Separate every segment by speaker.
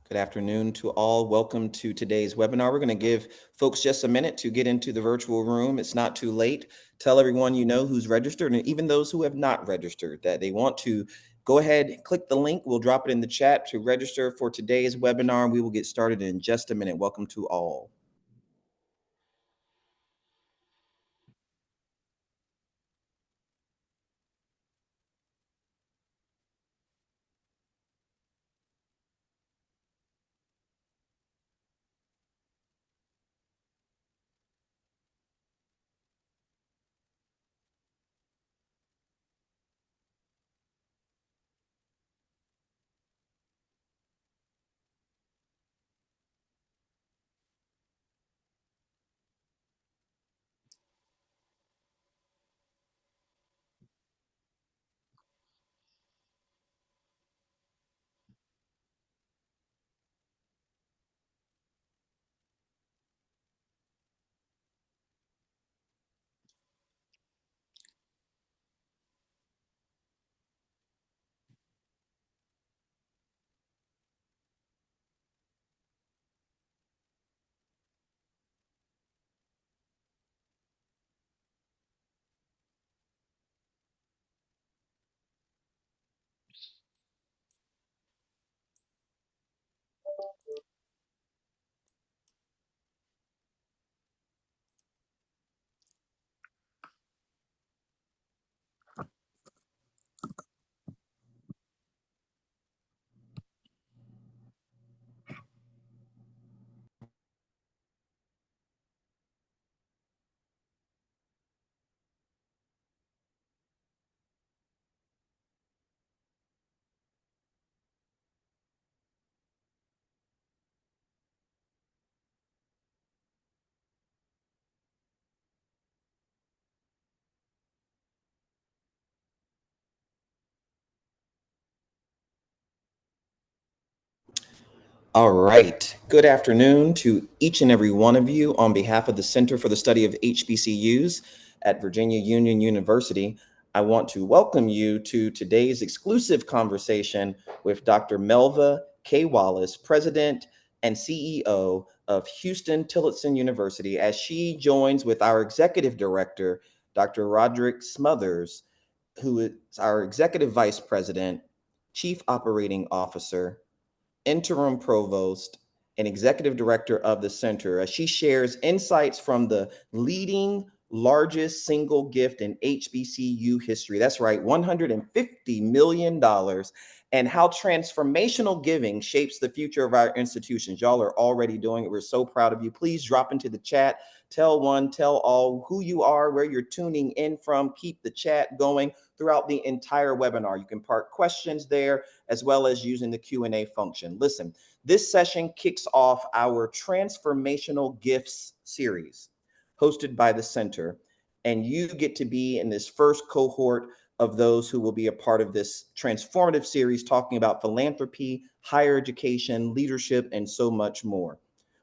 Speaker 1: Good afternoon to all. Welcome to today's webinar. We're going to give folks just a minute to get into the virtual room. It's not too late. Tell everyone you know who's registered, and even those who have not registered, that they want to go ahead, click the link. We'll drop it in the chat to register for today's webinar. We will get started in just a minute. Welcome to all. All right. Good afternoon to each and every one of you on behalf of the Center for the Study of HBCUs at Virginia Union University. I want to welcome you to today's exclusive conversation with Dr. Melva K. Wallace, President and CEO of Huston-Tillotson University, as she joins with our Executive Director, Dr. Roderick Smothers, who is our Executive Vice President, Chief Operating Officer, interim provost, and executive director of the center, as she shares insights from the leading largest single gift in HBCU history. That's right, $150 million, and how transformational giving shapes the future of our institutions. Y'all are already doing it. We're so proud of you. Please drop into the chat. Tell one, tell all who you are, where you're tuning in from. Keep the chat going throughout the entire webinar. You can park questions there, as well as using the Q&A function. Listen, this session kicks off our Transformational Gifts series hosted by the center, and you get to be in this first cohort of those who will be a part of this transformative series talking about philanthropy, higher education, leadership, and so much more.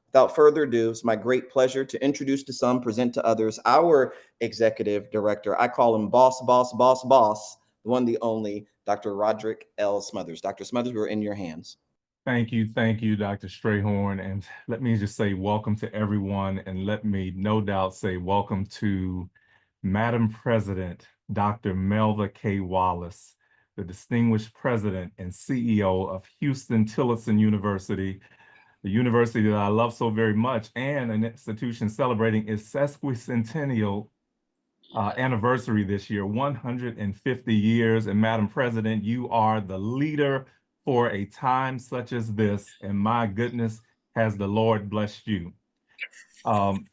Speaker 1: Without further ado, it's my great pleasure to introduce to some, present to others, our executive director. I call him boss, the one, the only, Dr. Roderick L. Smothers. Dr. Smothers, we're in your hands.
Speaker 2: Thank you, Dr. Strayhorn. And let me just say welcome to everyone. And let me no doubt say welcome to Madam President, Dr. Melva K. Wallace, the distinguished president and CEO of Huston-Tillotson University, the university that I love so very much, and an institution celebrating its sesquicentennial anniversary this year, 150 years. And Madam President, you are the leader for a time such as this. And my goodness, has the Lord blessed you.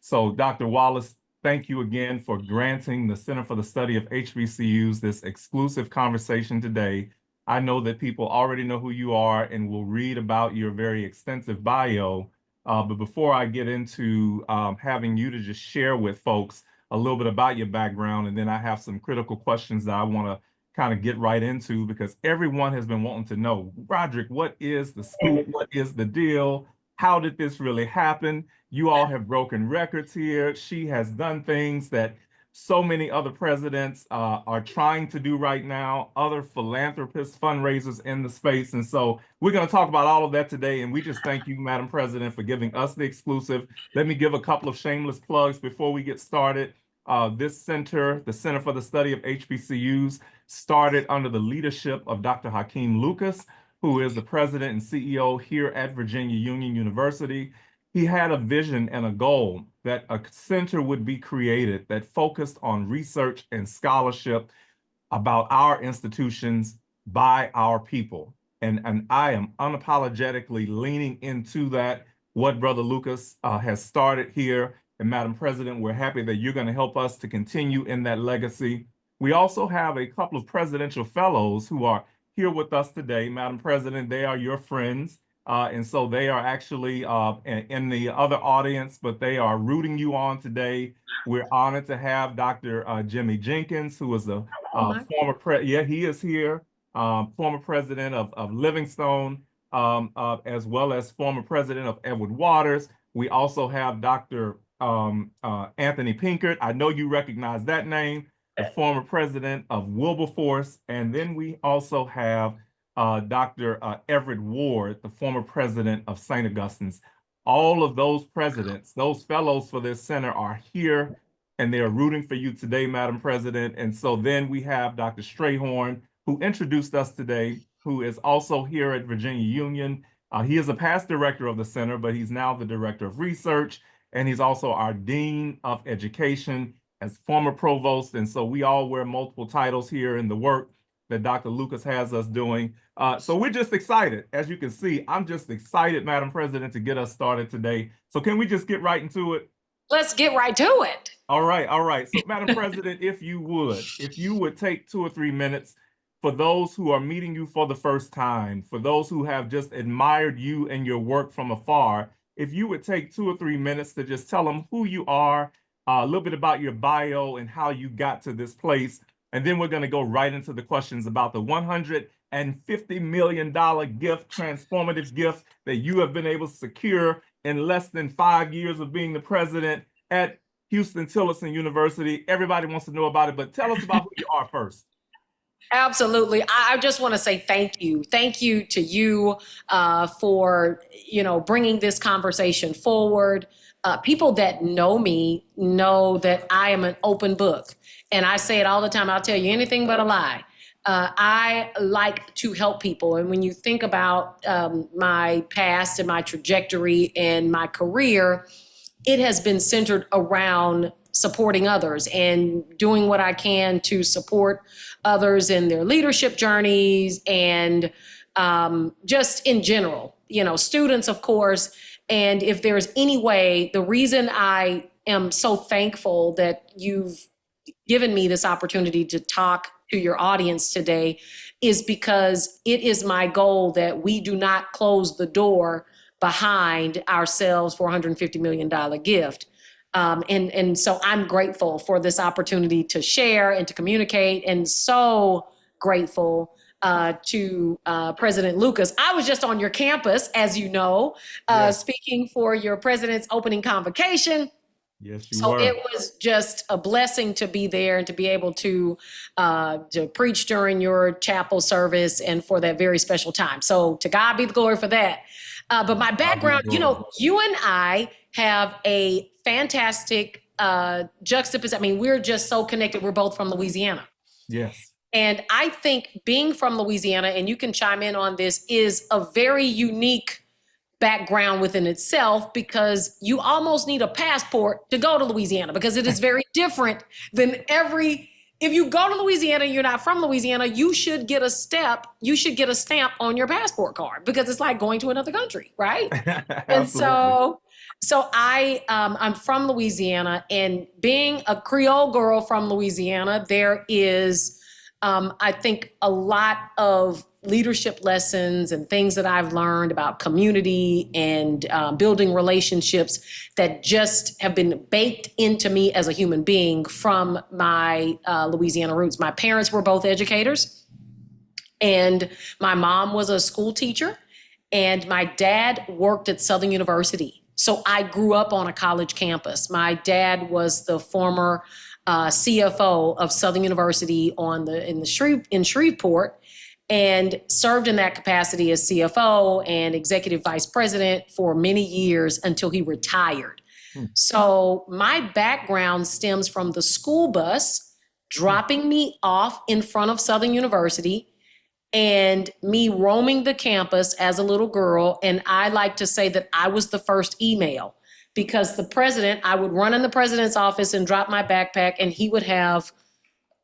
Speaker 2: So Dr. Wallace, thank you again for granting the Center for the Study of HBCUs this exclusive conversation today. I know that people already know who you are and will read about your very extensive bio. But before I get into having you to just share with folks a little bit about your background, and then I have some critical questions that I want to kind of get right into, because everyone has been wanting to know, Roderick, what is the scoop? What is the deal? How did this really happen? You all have broken records here. She has done things that so many other presidents are trying to do right now, other philanthropists, fundraisers in the space. And so we're going to talk about all of that today. And we just thank you, Madam President, for giving us the exclusive. Let me give a couple of shameless plugs before we get started. This center, the Center for the Study of HBCUs, started under the leadership of Dr. Hakeem Lucas, who is the president and CEO here at Virginia Union University. He had a vision and a goal that a center would be created that focused on research and scholarship about our institutions by our people. And I am unapologetically leaning into that, what Brother Lucas has started here. And Madam President, we're happy that you're going to help us to continue in that legacy. We also have a couple of presidential fellows who are here with us today. Madam President, they are your friends. And so they are actually in the other audience, but they are rooting you on today. We're honored to have Dr. Jimmy Jenkins, who is a he is here, former president of Livingstone, as well as former president of Edward Waters. We also have Dr. Anthony Pinkert. I know you recognize that name, the former president of Wilberforce. And then we also have Dr. Everett Ward, the former president of St. Augustine's. All of those presidents, those fellows for this center are here, and they are rooting for you today, Madam President. And so then we have Dr. Strayhorn, who introduced us today, who is also here at Virginia Union. He is a past director of the center, but he's now the director of research, and he's also our dean of education as former provost. And so we all wear multiple titles here in the work that Dr. Lucas has us doing. So we're just excited. As you can see, I'm just excited, Madam President, to get us started today. So can we just get right into it?
Speaker 3: Let's get right to it.
Speaker 2: All right, all right. So Madam President, if you would take 2 or 3 minutes for those who are meeting you for the first time, for those who have just admired you and your work from afar, if you would take 2 or 3 minutes to just tell them who you are, a little bit about your bio and how you got to this place. And then we're going to go right into the questions about the $150 million gift, transformative gift that you have been able to secure in less than 5 years of being the president at Huston-Tillotson University. Everybody wants to know about it, but tell us about who you are first.
Speaker 3: Absolutely. I just want to say thank you. Thank you to you for, bringing this conversation forward. People that know me know that I am an open book. And I say it all the time. I'll tell you anything but a lie. I like to help people. And when you think about my past and my trajectory and my career, it has been centered around supporting others and doing what I can to support others in their leadership journeys and just in general, students, of course. And if there's any way, the reason I am so thankful that you've given me this opportunity to talk to your audience today is because it is my goal that we do not close the door behind ourselves for $150 million gift. And so I'm grateful for this opportunity to share and to communicate, and so grateful to President Lucas. I was just on your campus, as you know, speaking for your president's opening convocation.
Speaker 2: Yes, you
Speaker 3: so
Speaker 2: were.
Speaker 3: It was just a blessing to be there and to be able to preach during your chapel service and for that very special time. So to God be the glory for that. But my background, you and I have a fantastic juxtaposition. I mean, we're just so connected. We're both from Louisiana.
Speaker 2: Yes.
Speaker 3: And I think being from Louisiana, and you can chime in on this, is a very unique background within itself, because you almost need a passport to go to Louisiana, because it is very different than if you go to Louisiana and you're not from Louisiana, you should get a stamp on your passport card, because it's like going to another country, right? And so I'm from Louisiana, and being a Creole girl from Louisiana, there is I think a lot of leadership lessons and things that I've learned about community and building relationships that just have been baked into me as a human being from my Louisiana roots. My parents were both educators, and my mom was a school teacher, and my dad worked at Southern University. So I grew up on a college campus. My dad was the former CFO of Southern University in Shreveport, and served in that capacity as CFO and executive vice president for many years until he retired. So my background stems from the school bus dropping me off in front of Southern University and me roaming the campus as a little girl. And I like to say that I was the first email, because I would run in the president's office and drop my backpack, and he would have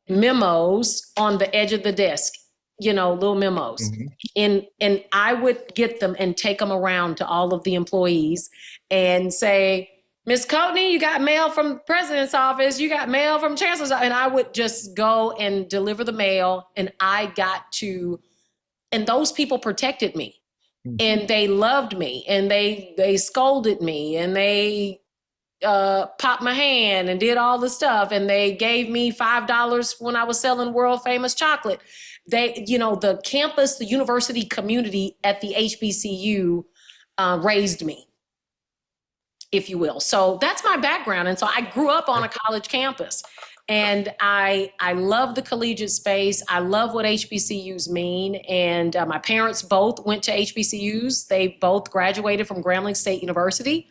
Speaker 3: memos on the edge of the desk, little memos. And I would get them and take them around to all of the employees and say, Miss Courtney, you got mail from the president's office, you got mail from chancellor's office. And I would just go and deliver the mail, and and those people protected me. And they loved me, and they scolded me, and they popped my hand and did all the stuff. And they gave me $5 when I was selling world famous chocolate. The campus, the university community at the HBCU raised me, if you will. So that's my background. And so I grew up on a college campus, and I love the collegiate space. I love what HBCUs mean. And my parents both went to HBCUs. They both graduated from Grambling State University.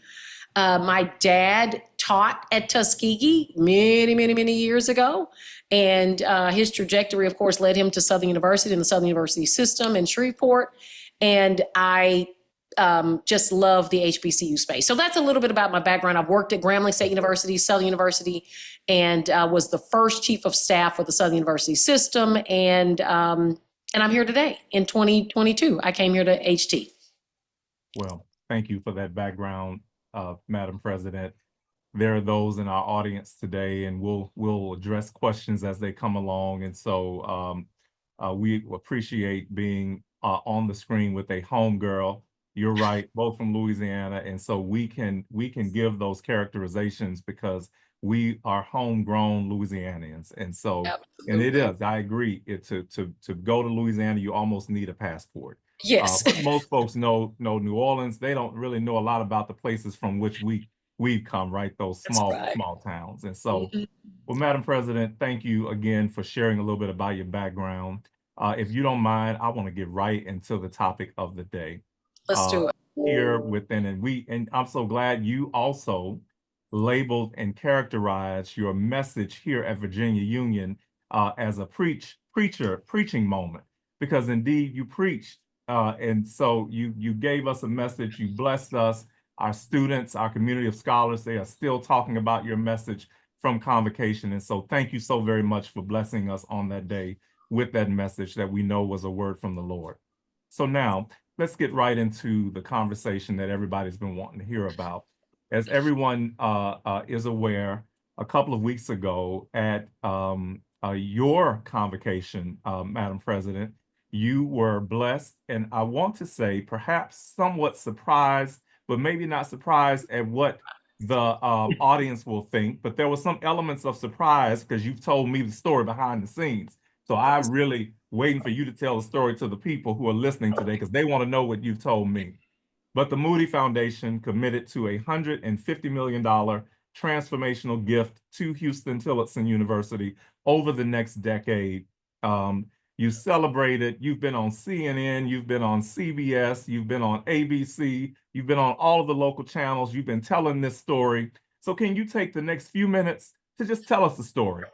Speaker 3: My dad taught at Tuskegee many, many, many years ago. And his trajectory, of course, led him to Southern University and the Southern University system in Shreveport. And I just love the HBCU space. So that's a little bit about my background. I've worked at Grambling State University, Southern University, and was the first chief of staff for the Southern University system. And I'm here today in 2022. I came here to HT.
Speaker 2: Well, thank you for that background, Madam President. There are those in our audience today, and we'll address questions as they come along. And so we appreciate being on the screen with a homegirl. You're right, both from Louisiana, and so we can give those characterizations because we are homegrown Louisianians, and so
Speaker 3: Absolutely.
Speaker 2: And it is. I agree. To go to Louisiana, you almost need a passport.
Speaker 3: Yes.
Speaker 2: Most folks know New Orleans. They don't really know a lot about the places from which we've come, right? Those small towns, and so. Well, Madam President, thank you again for sharing a little bit about your background. If you don't mind, I want to get right into the topic of the day.
Speaker 3: Let's do it.
Speaker 2: Here within, and I'm so glad you also labeled and characterized your message here at Virginia Union as a preaching moment, because indeed you preached, and so you gave us a message, you blessed us, our students, our community of scholars, they are still talking about your message from convocation, and so thank you so very much for blessing us on that day with that message that we know was a word from the Lord. So now, let's get right into the conversation that everybody's been wanting to hear about. As everyone is aware, a couple of weeks ago at your convocation, Madam President, you were blessed, and I want to say perhaps somewhat surprised, but maybe not surprised at what the audience will think, but there were some elements of surprise because you've told me the story behind the scenes. So I'm really waiting for you to tell the story to the people who are listening today because they want to know what you've told me. But the Moody Foundation committed to a $150 million transformational gift to Huston-Tillotson University over the next decade. You celebrated, you've been on CNN, you've been on CBS, you've been on ABC, you've been on all of the local channels, you've been telling this story. So can you take the next few minutes to just tell us the story?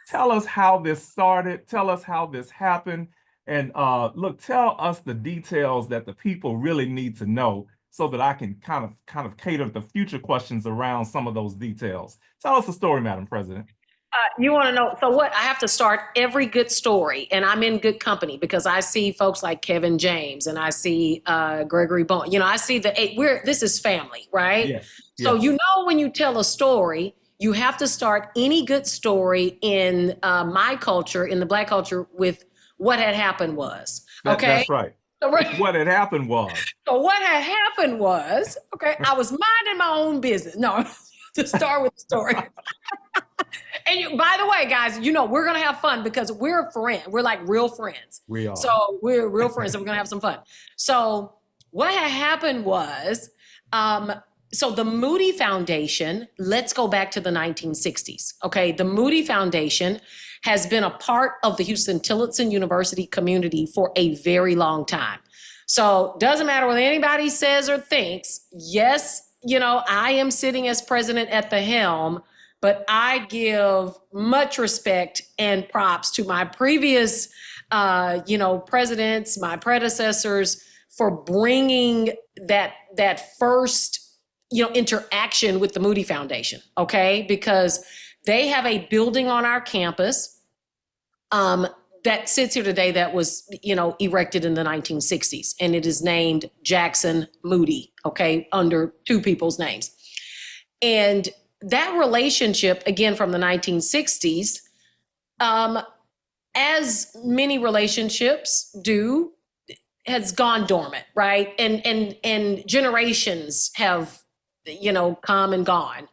Speaker 2: Tell us how this started, tell us how this happened, and look, tell us the details that the people really need to know so that I can kind of cater the future questions around some of those details. Tell us the story, Madam President.
Speaker 3: You want to know, so what? I have to start every good story, and I'm in good company because I see folks like Kevin James, and I see Gregory Bone. I see this is family, right?
Speaker 2: Yes.
Speaker 3: So when you tell a story, you have to start any good story in my culture, in the Black culture, with what had happened was. Okay.
Speaker 2: That's right. What had happened was.
Speaker 3: So what had happened was, okay, I was minding my own business. No, to start with the story. And by the way, guys, we're going to have fun because we're friends. We're like real friends.
Speaker 2: We are.
Speaker 3: So we're real friends, and we're going to have some fun. So what had happened was So the Moody Foundation, let's go back to the 1960s. Okay, the Moody Foundation has been a part of the Huston-Tillotson University community for a very long time. So doesn't matter what anybody says or thinks. Yes, I am sitting as president at the helm, but I give much respect and props to my previous, presidents, my predecessors, for bringing that first interaction with the Moody Foundation, okay? Because they have a building on our campus that sits here today that was, erected in the 1960s, and it is named Jackson Moody, okay, under two people's names. And that relationship, again, from the 1960s, as many relationships do, has gone dormant, right? And generations have come and gone.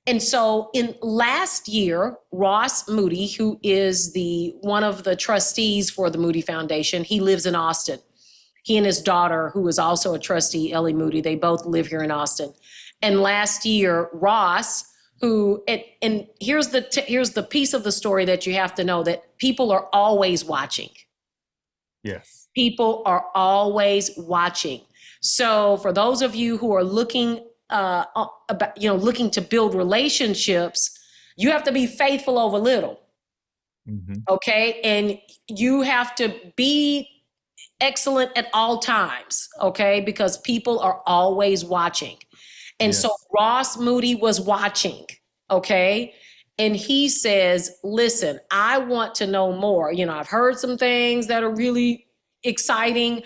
Speaker 3: And so in last year, Ross Moody, who is one of the trustees for the Moody Foundation, he lives in Austin. He and his daughter, who is also a trustee, Ellie Moody, they both live here in Austin. And last year, Ross, and here's the piece of the story that you have to know, that people are always watching.
Speaker 2: Yes.
Speaker 3: People are always watching. So for those of you who are looking looking to build relationships, you have to be faithful over little. Mm-hmm. Okay. And you have to be excellent at all times. Okay. Because people are always watching. And yes. So Ross Moody was watching. Okay. And he says, listen, I want to know more. I've heard some things that are really exciting.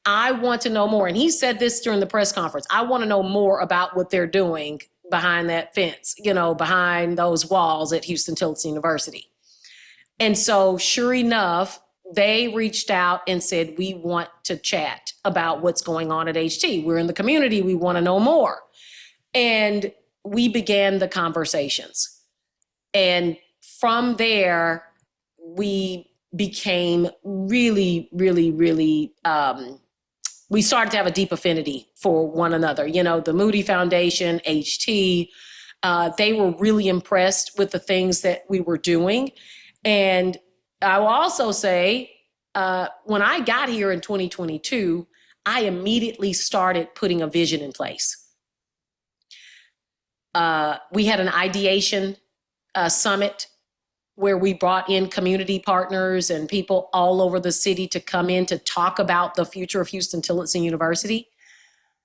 Speaker 3: I want to know more. And he said this during the press conference. I want to know more about what they're doing behind that fence, behind those walls at Huston-Tillotson University. And so sure enough, they reached out and said, we want to chat about what's going on at HT. We're in the community. We want to know more. And we began the conversations. And from there, we became really, really, really, we started to have a deep affinity for one another. The Moody Foundation, HT, they were really impressed with the things that we were doing. And I will also say, when I got here in 2022, I immediately started putting a vision in place. We had an ideation summit where we brought in community partners and people all over the city to come in to talk about the future of Huston-Tillotson University.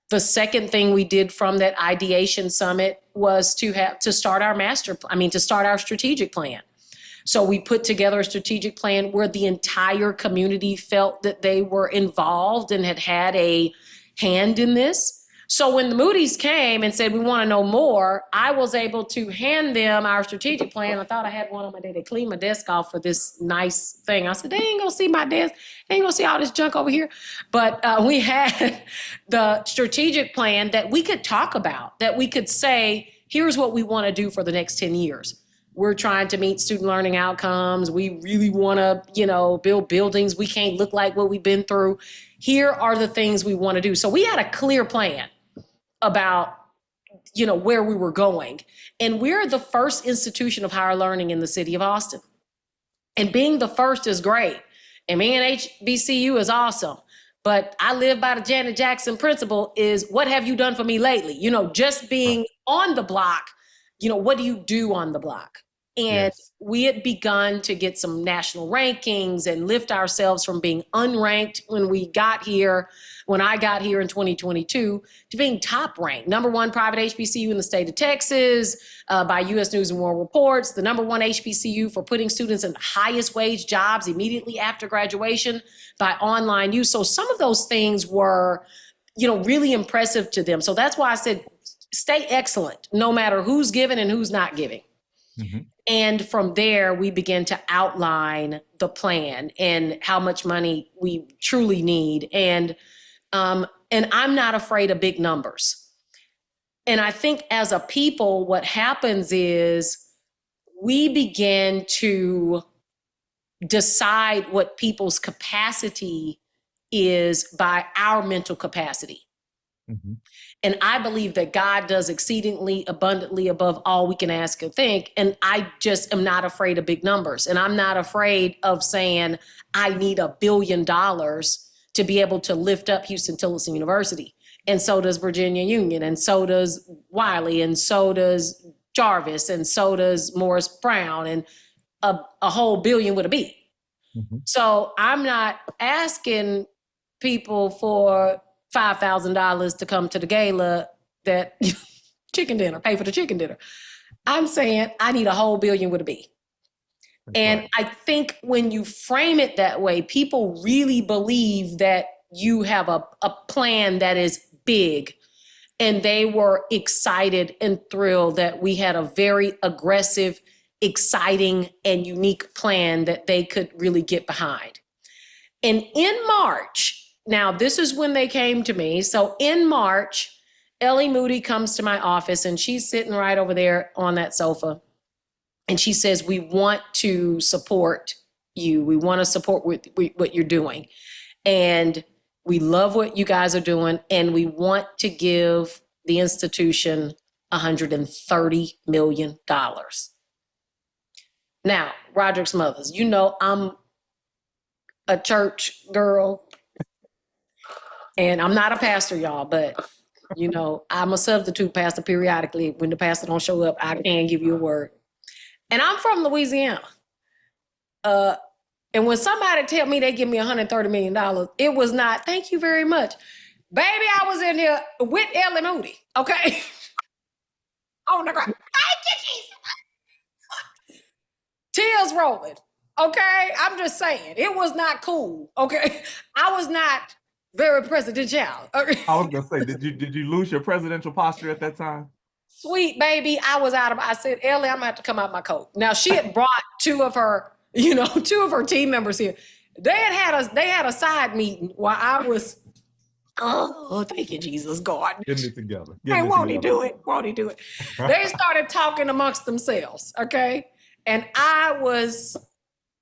Speaker 3: The second thing we did from that ideation summit was to start our strategic plan. So we put together a strategic plan where the entire community felt that they were involved and had a hand in this. So when the Moody's came and said, we want to know more, I was able to hand them our strategic plan. I thought I had one on my day. They cleaned my desk off for this nice thing. I said, they ain't going to see my desk. They ain't going to see all this junk over here. But we had the strategic plan that we could talk about, that we could say, here's what we want to do for the next 10 years. We're trying to meet student learning outcomes. We really want to, build buildings. We can't look like what we've been through. Here are the things we want to do. So we had a clear plan about, where we were going. And we're the first institution of higher learning in the city of Austin. And being the first is great. And being an HBCU is awesome. But I live by the Janet Jackson principle is, what have you done for me lately? Just being on the block, what do you do on the block? And yes. We had begun to get some national rankings and lift ourselves from being unranked when I got here in 2022 to being top ranked, #1 private HBCU in the state of Texas by U.S. News and World Reports, the #1 HBCU for putting students in the highest wage jobs immediately after graduation by online use. So some of those things were, really impressive to them. So that's why I said, stay excellent, no matter who's giving and who's not giving. Mm-hmm. And from there, we begin to outline the plan and how much money we truly need. And I'm not afraid of big numbers. And I think as a people, what happens is we begin to decide what people's capacity is by our mental capacity.
Speaker 2: Mhm.
Speaker 3: And I believe that God does exceedingly abundantly above all we can ask or think. And I just am not afraid of big numbers. And I'm not afraid of saying, I need $1 billion to be able to lift up Huston-Tillotson University. And so does Virginia Union, and so does Wiley, and so does Jarvis, and so does Morris Brown, and a whole billion with a B.
Speaker 2: Mhm.
Speaker 3: So I'm not asking people for $5,000 to come to the gala that chicken dinner, pay for the chicken dinner. I'm saying I need a whole billion with a B.
Speaker 2: That's
Speaker 3: And
Speaker 2: right.
Speaker 3: I think when you frame it that way, people really believe that you have a plan that is big. And they were excited and thrilled that we had a very aggressive, exciting, and unique plan that they could really get behind. And in March, now this is when they came to me. So in March, Ellie Moody comes to my office and she's sitting right over there on that sofa. And she says, we want to support you. We want to support what you're doing. And we love what you guys are doing. And we want to give the institution $130 million. Now, Roderick's mothers, you know, I'm a church girl and I'm not a pastor, y'all, but you know, I'm a substitute pastor periodically. When the pastor don't show up, I can give you a word. And I'm from Louisiana. And when somebody tell me they give me $130 million, it was not, thank you very much. Baby, I was in here with Ellie Moody, okay? On the ground. Thank you, Jesus. Tears rolling, okay? I'm just saying, it was not cool, okay? I was not very presidential. Okay?
Speaker 2: I was gonna say, did you lose your presidential posture at that time?
Speaker 3: Sweet baby, I said, Ellie, I'm gonna have to come out my coat. Now she had brought two of her team members here. They had a side meeting while I was, oh, thank you, Jesus, God.
Speaker 2: Getting it together.
Speaker 3: Hey,
Speaker 2: Getting it
Speaker 3: won't he
Speaker 2: together.
Speaker 3: do it? Won't he do it? They started talking amongst themselves, okay? And I was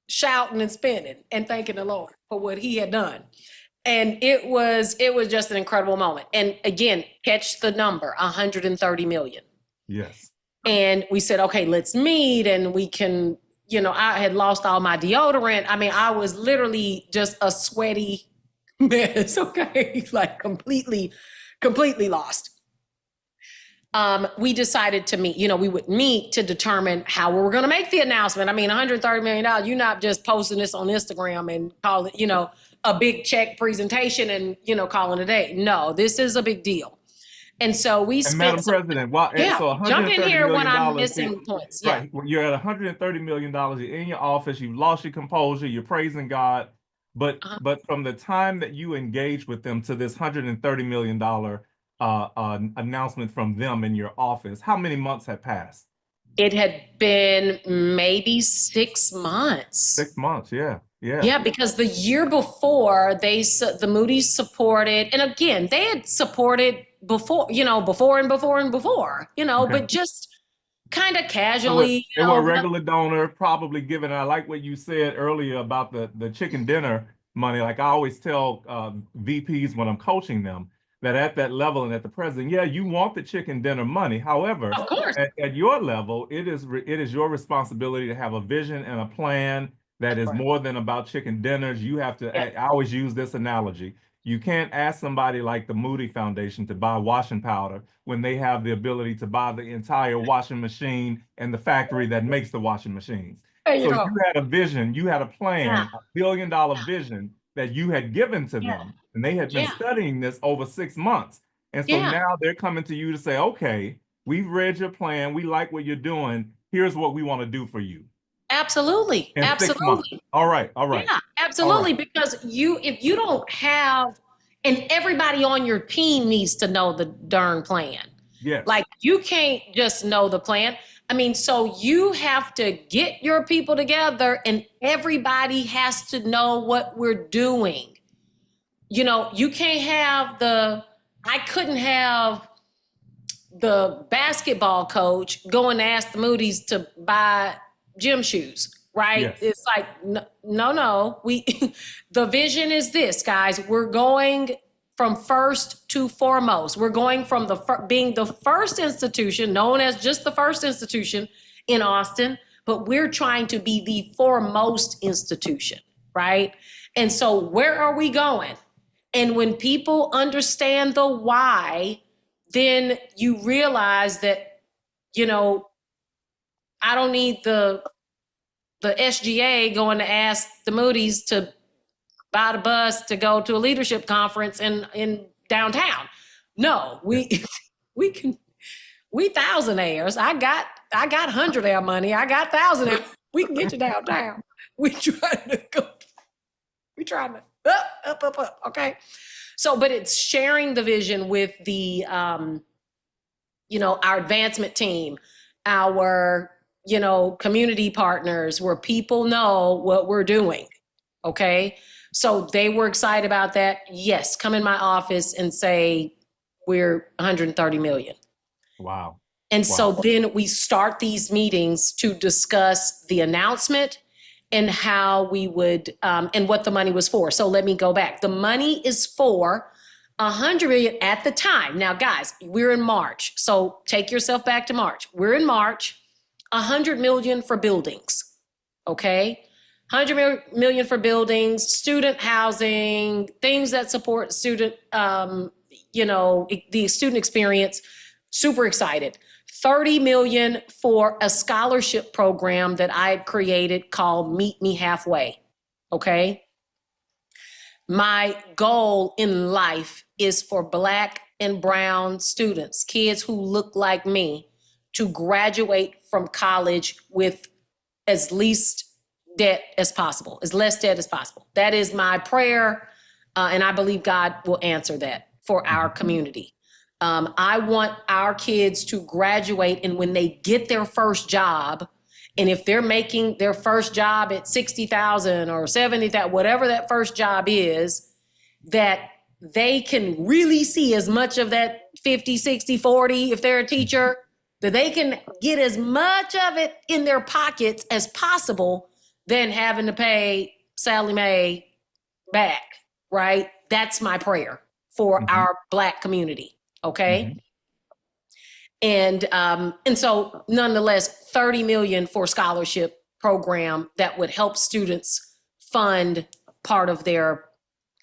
Speaker 3: shouting and spinning and thanking the Lord for what he had done. And it was just an incredible moment. And again, catch the number, 130 million.
Speaker 2: Yes.
Speaker 3: And we said, okay, let's meet and we can, I had lost all my deodorant. I mean, I was literally just a sweaty mess, okay? Like completely lost. We decided to meet, we would meet to determine how we were going to make the announcement. I mean, $130 million, you're not just posting this on Instagram and call it, a big check presentation and, calling it a day. No, this is a big deal. And so we
Speaker 2: And Madam
Speaker 3: spent
Speaker 2: President,
Speaker 3: so jump in here when I'm
Speaker 2: $130
Speaker 3: missing points. Yeah.
Speaker 2: right, you're at $130 million, you're in your office, you've lost your composure, you're praising God. But from the time that you engaged with them to this $130 million announcement from them in your office, how many months had passed?
Speaker 3: It had been maybe 6 months.
Speaker 2: 6 months, yeah.
Speaker 3: Yeah, because the year before, the Moody's supported, and again, they had supported before,
Speaker 2: Okay.
Speaker 3: but just kind of casually.
Speaker 2: They were a regular donor, probably given. I like what you said earlier about the chicken dinner money. Like I always tell VPs when I'm coaching them that at that level and at the president, yeah, you want the chicken dinner money. However,
Speaker 3: Of course.
Speaker 2: at your level, it is your responsibility to have a vision and a plan that is
Speaker 3: Right.
Speaker 2: more than about chicken dinners. You have to.
Speaker 3: Yeah.
Speaker 2: I always use this analogy. You can't ask somebody like the Moody Foundation to buy washing powder when they have the ability to buy the entire washing machine and the factory that makes the washing machines.
Speaker 3: There
Speaker 2: So
Speaker 3: you go.
Speaker 2: you had a vision, you had a plan,
Speaker 3: Yeah.
Speaker 2: $1 billion vision that you had given to
Speaker 3: Yeah.
Speaker 2: them. And they had been
Speaker 3: Yeah.
Speaker 2: studying this over 6 months. And so
Speaker 3: Yeah.
Speaker 2: now they're coming to you to say, okay, we've read your plan. We like what you're doing. Here's what we want to do for you.
Speaker 3: Absolutely.
Speaker 2: In 6 months.
Speaker 3: Absolutely.
Speaker 2: All right.
Speaker 3: Yeah, absolutely. Because if you don't have, and everybody on your team needs to know the darn plan.
Speaker 2: Yes.
Speaker 3: Like you can't just know the plan. I mean, so you have to get your people together and everybody has to know what we're doing. You can't have I couldn't have the basketball coach go and ask the Moody's to buy gym shoes, right?
Speaker 2: Yes.
Speaker 3: It's like, no, the vision is this, guys. We're going from first to foremost. We're going from being the first institution, known as just the first institution in Austin, but we're trying to be the foremost institution, right? And so where are we going? And when people understand the why, then you realize that, you know, I don't need the SGA going to ask the Moody's to buy the bus to go to a leadership conference in downtown. No, we thousandaires. I got hundred-air money. I got thousandaire. We can get you downtown. We trying to up. Okay. So, but it's sharing the vision with the, you know, our advancement team, our, you know, community partners, where people know what we're doing. Okay. So they were excited about that. Yes. Come in my office and say, we're 130 million.
Speaker 2: Wow.
Speaker 3: And so then we start these meetings to discuss the announcement and how we would, and what the money was for. So let me go back. The money is for 100 million at the time. Now, guys, we're in March. So take yourself back to March. We're in March, 100 million for buildings. Okay. 100 million for buildings, student housing, things that support student, you know, the student experience. Super excited. 30 million for a scholarship program that I had created called Meet Me Halfway. Okay. My goal in life is for Black and brown students, kids who look like me, to graduate from college with as least debt as possible, as less debt as possible. That is my prayer, and I believe God will answer that for our community. I want our kids to graduate, and when they get their first job, and if they're making their first job at 60,000 or 70,000, whatever that first job is, that they can really see as much of that 50, 60, 40, if they're a teacher, that they can get as much of it in their pockets as possible than having to pay Sally Mae back, right? That's my prayer for our Black community, okay? And so nonetheless, 30 million for scholarship program that would help students fund part of their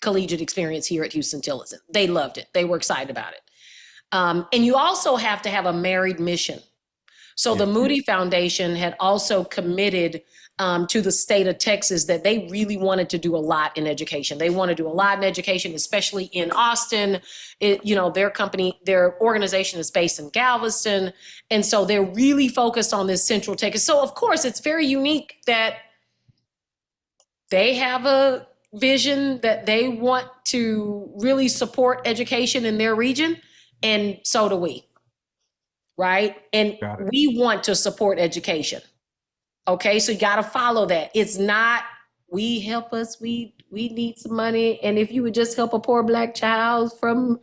Speaker 3: collegiate experience here at Huston-Tillotson. They loved it. They were excited about it. And you also have to have a married mission. So the Moody Foundation had also committed to the state of Texas that they really wanted to do a lot in education. They want to do a lot in education, especially in Austin. You know, their organization is based in Galveston. And so they're really focused on this Central Texas. So of course, it's very unique that they have a vision that they want to really support education in their region. And so do we. Right? And we want to support education. Okay, so you got to follow that. It's not, we help us, we need some money. And if you would just help a poor Black child from,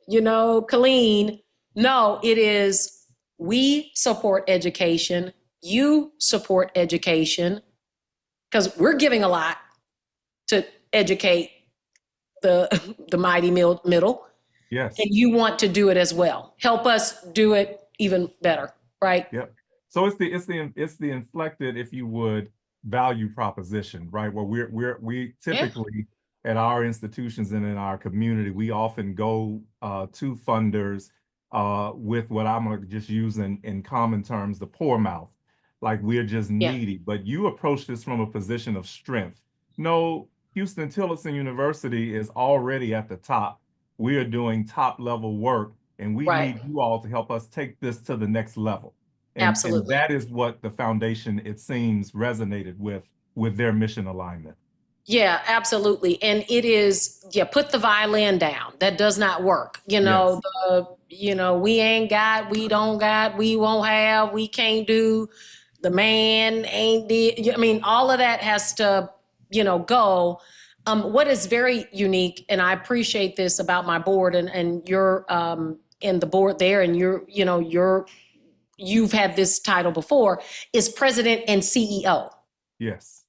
Speaker 3: you know, Colleen. No, it is, we support education. You support education, because we're giving a lot to educate the mighty middle.
Speaker 2: Yes.
Speaker 3: And you want to do it as well. Help us do it even better, right?
Speaker 2: Yep. So it's the inflected, if you would, value proposition, right? Where we typically at our institutions and in our community, we often go to funders with what I'm going to just use in common terms, the poor mouth, like we're just needy. But you approach this from a position of strength. No, Huston-Tillotson University is already at the top. We are doing top level work, and we need you all to help us take this to the next level. And that is what the foundation, it seems, resonated with their mission alignment.
Speaker 3: Yeah, absolutely. And it is, put the violin down. That does not work. You know, we ain't got, we don't got, we won't have, we can't do, the man ain't did. I mean, all of that has to, go. What is very unique, and I appreciate this about my board and your and the board there, and you've had this title before, is president and CEO.
Speaker 2: Yes.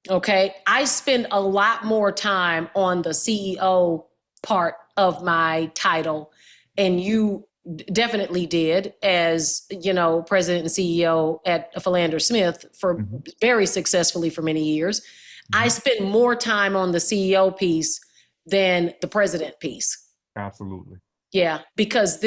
Speaker 3: Okay. I spend a lot more time on the CEO part of my title, and you definitely did as, president and CEO at Philander Smith for very successfully for many years. I spend more time on the CEO piece than the president piece.
Speaker 2: Absolutely.
Speaker 3: Yeah, because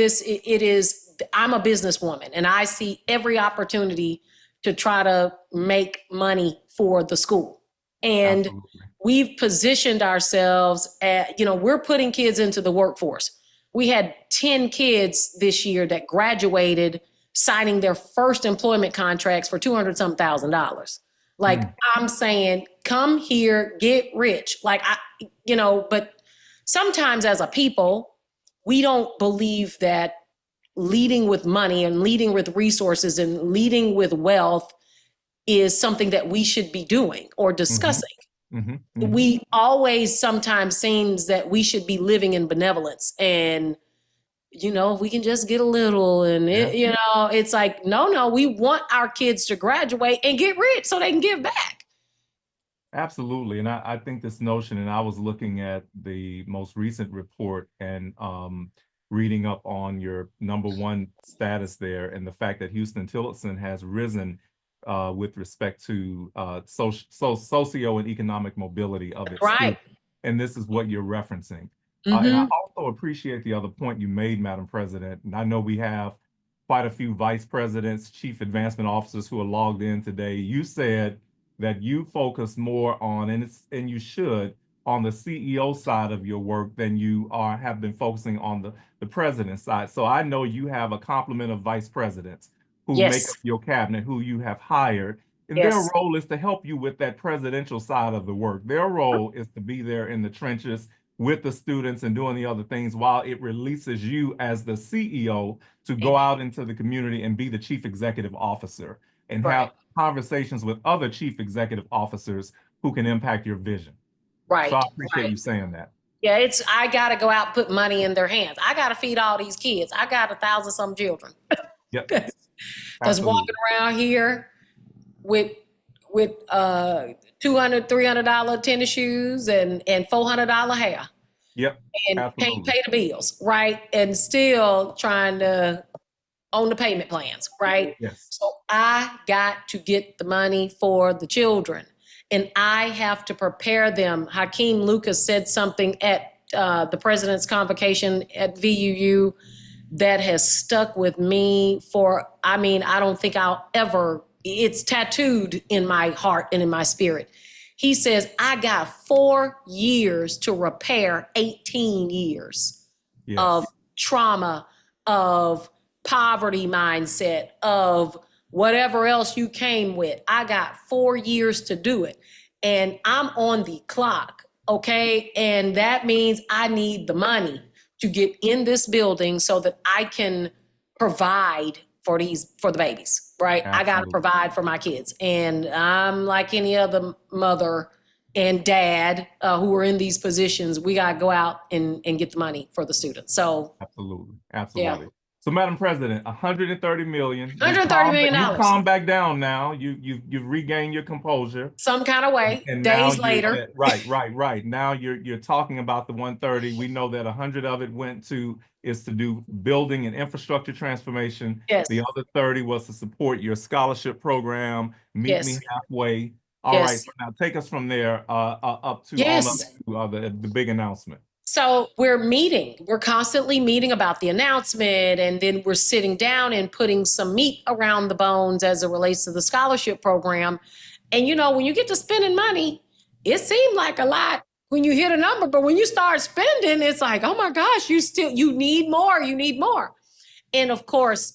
Speaker 3: I'm a businesswoman and I see every opportunity to try to make money for the school. And
Speaker 2: Absolutely.
Speaker 3: we've positioned ourselves at, we're putting kids into the workforce. We had 10 kids this year that graduated signing their first employment contracts for $200,000. Like, I'm saying, come here, get rich. Like, but sometimes as a people, we don't believe that leading with money and leading with resources and leading with wealth is something that we should be doing or discussing. We always sometimes seems that we should be living in benevolence and, if we can just get a little and, it's like, no, we want our kids to graduate and get rich so they can give back.
Speaker 2: Absolutely. And I think this notion, and I was looking at the most recent report and reading up on your #1 status there and the fact that Huston-Tillotson has risen with respect to socio and economic mobility of its students. And this is what you're referencing. And I also appreciate the other point you made, Madam President. And I know we have quite a few vice presidents, chief advancement officers who are logged in today. You said that you focus more on, and you should, on the CEO side of your work than you have been focusing on the president's side. So I know you have a complement of vice presidents who make up your cabinet, who you have hired. And their role is to help you with that presidential side of the work. Their role is to be there in the trenches with the students and doing the other things while it releases you as the CEO to go out into the community and be the chief executive officer and have conversations with other chief executive officers who can impact your vision. So I appreciate you saying that.
Speaker 3: Yeah, I got to go out and put money in their hands. I got to feed all these kids. I got 1,000-some children.
Speaker 2: Yep.
Speaker 3: That's walking around here with $200, $300 tennis shoes and $400 hair.
Speaker 2: Yep.
Speaker 3: And can't pay the bills, right? And still trying to own the payment plans, right?
Speaker 2: Yes.
Speaker 3: So I got to get the money for the children, and I have to prepare them. Hakeem Lucas said something at the president's convocation at VUU that has stuck with me I don't think it's tattooed in my heart and in my spirit. He says, I got 4 years to repair 18 years of trauma, of poverty mindset, of whatever else you came with. I got 4 years to do it. And I'm on the clock, okay? And that means I need the money to get in this building so that I can provide for the babies, right? Absolutely. I got to provide for my kids. And I'm like any other mother and dad who are in these positions. We got to go out and get the money for the students. So
Speaker 2: absolutely.
Speaker 3: Yeah.
Speaker 2: So, Madam President, $130 million.
Speaker 3: $130 million.
Speaker 2: You've calmed back down now. You've regained your composure.
Speaker 3: Some kind of way. And days later.
Speaker 2: Right. Now you're talking about the 130. We know that 100 of it is to do building and infrastructure transformation.
Speaker 3: Yes.
Speaker 2: The other 30 was to support your scholarship program. Meet me halfway. All right. So now take us from there up to the big announcement.
Speaker 3: So we're constantly meeting about the announcement, and then we're sitting down and putting some meat around the bones as it relates to the scholarship program. And when you get to spending money, it seemed like a lot when you hit a number, but when you start spending, it's like, oh my gosh, you need more. And of course,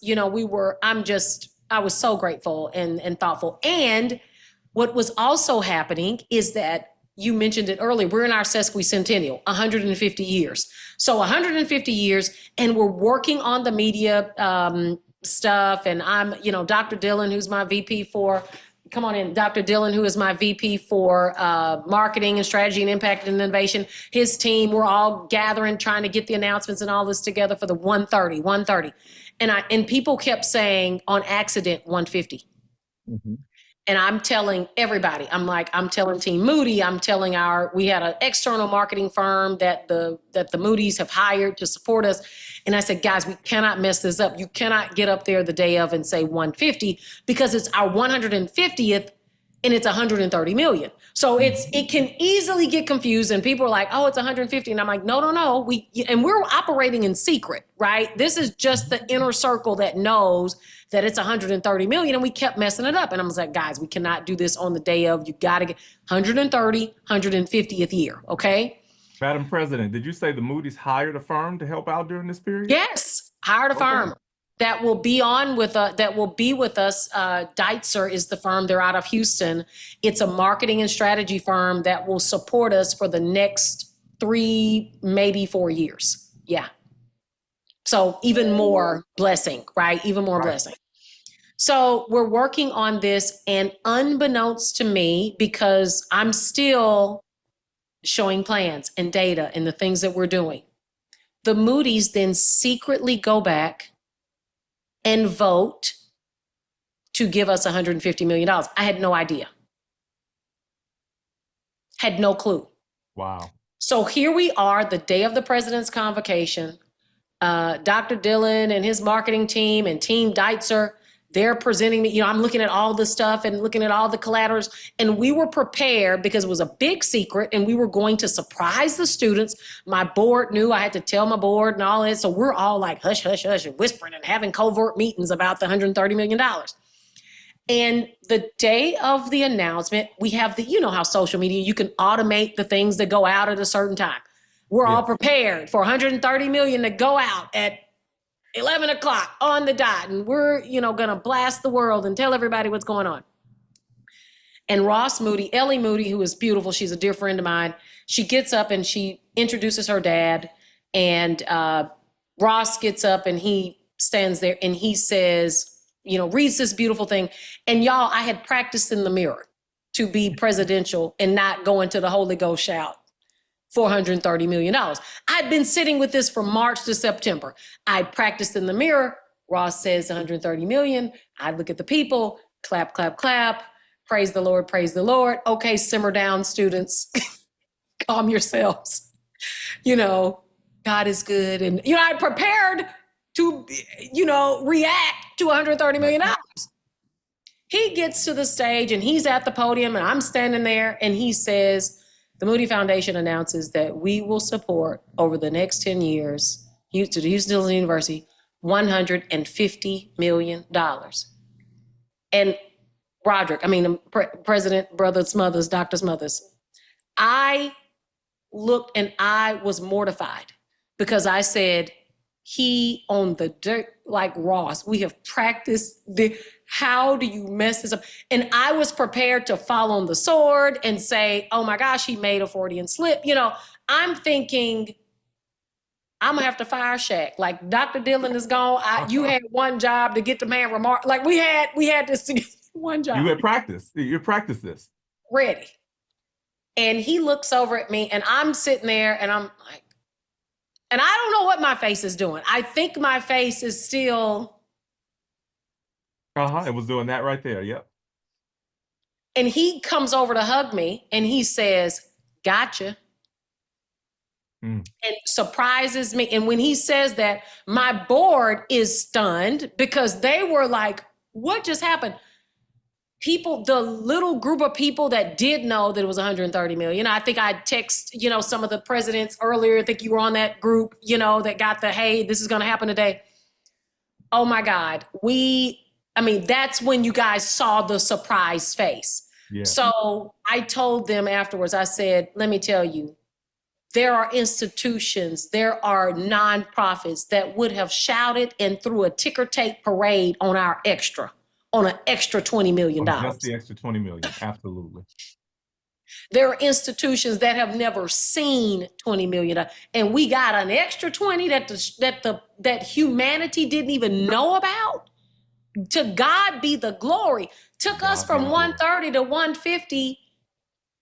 Speaker 3: I was so grateful and thoughtful. And what was also happening is that you mentioned it earlier. We're in our sesquicentennial, 150 years. So 150 years, and we're working on the media stuff. And I'm, Dr. Dillon, who's my VP for, Dr. Dillon, who is my VP for marketing and strategy and impact and innovation, his team, we're all gathering, trying to get the announcements and all this together for the 130. And people kept saying on accident, 150. And I'm telling everybody, I'm telling Team Moody, we had an external marketing firm that the Moody's have hired to support us. And I said, guys, we cannot mess this up. You cannot get up there the day of and say 150 because it's our 150th and it's 130 million. So it can easily get confused and people are like, oh, it's 150. And I'm like, no. We're operating in secret, right? This is just the inner circle that knows that it's 130 million and we kept messing it up. And I was like, guys, we cannot do this on the day of, you got to get 130, 150th year. Okay.
Speaker 2: Madam President, did you say the Moody's hired a firm to help out during this period?
Speaker 3: Yes. Hired a firm. That will be with us. Deitzer is the firm. They're out of Houston. It's a marketing and strategy firm that will support us for the next 3, maybe 4 years. Yeah. So even more blessing, right? Even more blessing. So we're working on this, and unbeknownst to me, because I'm still showing plans and data and the things that we're doing, the Moody's then secretly go back and vote to give us $150 million. I had no idea. Had no clue.
Speaker 2: Wow.
Speaker 3: So here we are, the day of the president's convocation. Dr. Dillon and his marketing team and Team Deitzer, they're presenting me, I'm looking at all the stuff and looking at all the collaterals. And we were prepared because it was a big secret and we were going to surprise the students. My board knew I had to tell my board and all that. So we're all like, hush, hush, hush, and whispering and having covert meetings about the $130 million. And the day of the announcement, we have how social media, you can automate the things that go out at a certain time. We're all prepared for 130 million to go out at 11 o'clock on the dot. And we're, going to blast the world and tell everybody what's going on. And Ellie Moody, who is beautiful, she's a dear friend of mine, she gets up and she introduces her dad. And Ross gets up and he stands there and he says, reads this beautiful thing. And y'all, I had practiced in the mirror to be presidential and not go into the Holy Ghost shout. $430 million. I'd been sitting with this from March to September. I practiced in the mirror. Ross says 130 million. I look at the people, clap, clap, clap. Praise the Lord, praise the Lord. Okay, simmer down, students. Calm yourselves. God is good. And, I prepared to, react to $130 million. He gets to the stage and he's at the podium and I'm standing there and he says, the Moody Foundation announces that we will support over the next 10 years to the Huston-Tillotson University, $150 million. And Roderick, President, Brother Smothers, Dr. Smothers, I looked and I was mortified because I said, he on the dirt like Ross. We have practiced how do you mess this up? And I was prepared to fall on the sword and say, oh my gosh, he made a Freudian slip. I'm thinking I'm gonna have to fire Shaq. Like Dr. Dillon is gone. You had one job to get the man remark. Like we had this one job.
Speaker 2: You practiced this.
Speaker 3: Ready. And he looks over at me and I'm sitting there and I'm like, and I don't know what my face is doing. I think my face is still.
Speaker 2: It was doing that right there. Yep.
Speaker 3: And he comes over to hug me and he says, gotcha. And surprises me. And when he says that, my board is stunned because they were like, what just happened? The little group of people that did know that it was 130 million. I think I text, some of the presidents earlier. I think you were on that group, that got hey, this is going to happen today. Oh my God. That's when you guys saw the surprise face. Yeah. So I told them afterwards, I said, let me tell you, there are institutions, there are nonprofits that would have shouted and threw a ticker tape parade on an extra $20 million.
Speaker 2: Just the extra 20 million, absolutely.
Speaker 3: There are institutions that have never seen $20 million, and we got an extra 20 that humanity didn't even know about. To God be the glory. Took us from 130 to 150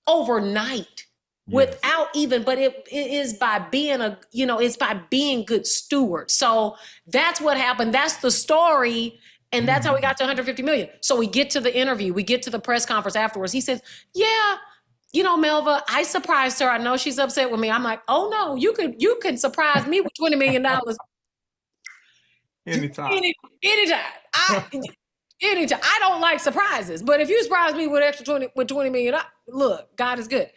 Speaker 3: overnight. Without even, but it is by being it's by being good stewards. So that's what happened. That's the story. And that's how we got to 150 million. So we get to the interview, we get to the press conference afterwards. He says, yeah, you know, Melva, I surprised her. I know she's upset with me. I'm like, oh no, you could surprise me with $20 million.
Speaker 2: Anytime.
Speaker 3: Anytime. Anytime. I don't like surprises, but if you surprise me with $20 million, look, God is good.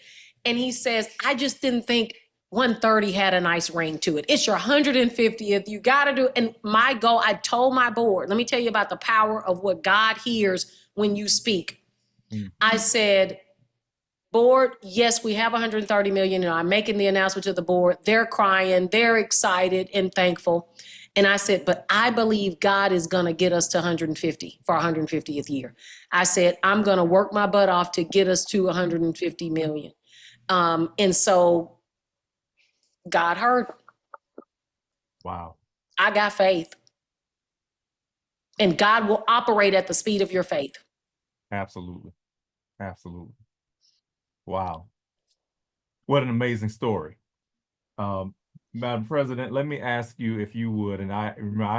Speaker 3: And he says, I just didn't think 130 had a nice ring to it. It's your 150th. You got to do it. And my goal, I told my board, let me tell you about the power of what God hears when you speak. I said, board, yes, we have 130 million. And I'm making the announcement to the board. They're crying. They're excited and thankful. And I said, but I believe God is going to get us to 150 for our 150th year. I said, I'm going to work my butt off to get us to 150 million. And so God heard.
Speaker 2: Wow.
Speaker 3: I got faith. And God will operate at the speed of your faith.
Speaker 2: Absolutely. Absolutely. Wow. What an amazing story. Madam President, let me ask you if you would, and I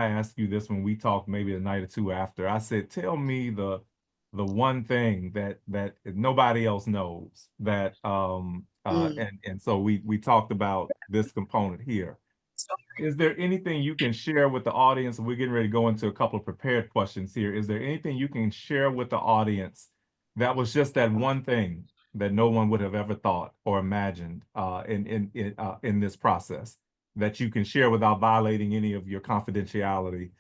Speaker 2: asked you this when we talked maybe a night or two after. I said, tell me the one thing that nobody else knows that and so we talked about this component here. Is there anything you can share with the audience? We're getting ready to go into a couple of prepared questions here. Is there anything you can share with the audience that was just that one thing that no one would have ever thought or imagined in this process that you can share without violating any of your confidentiality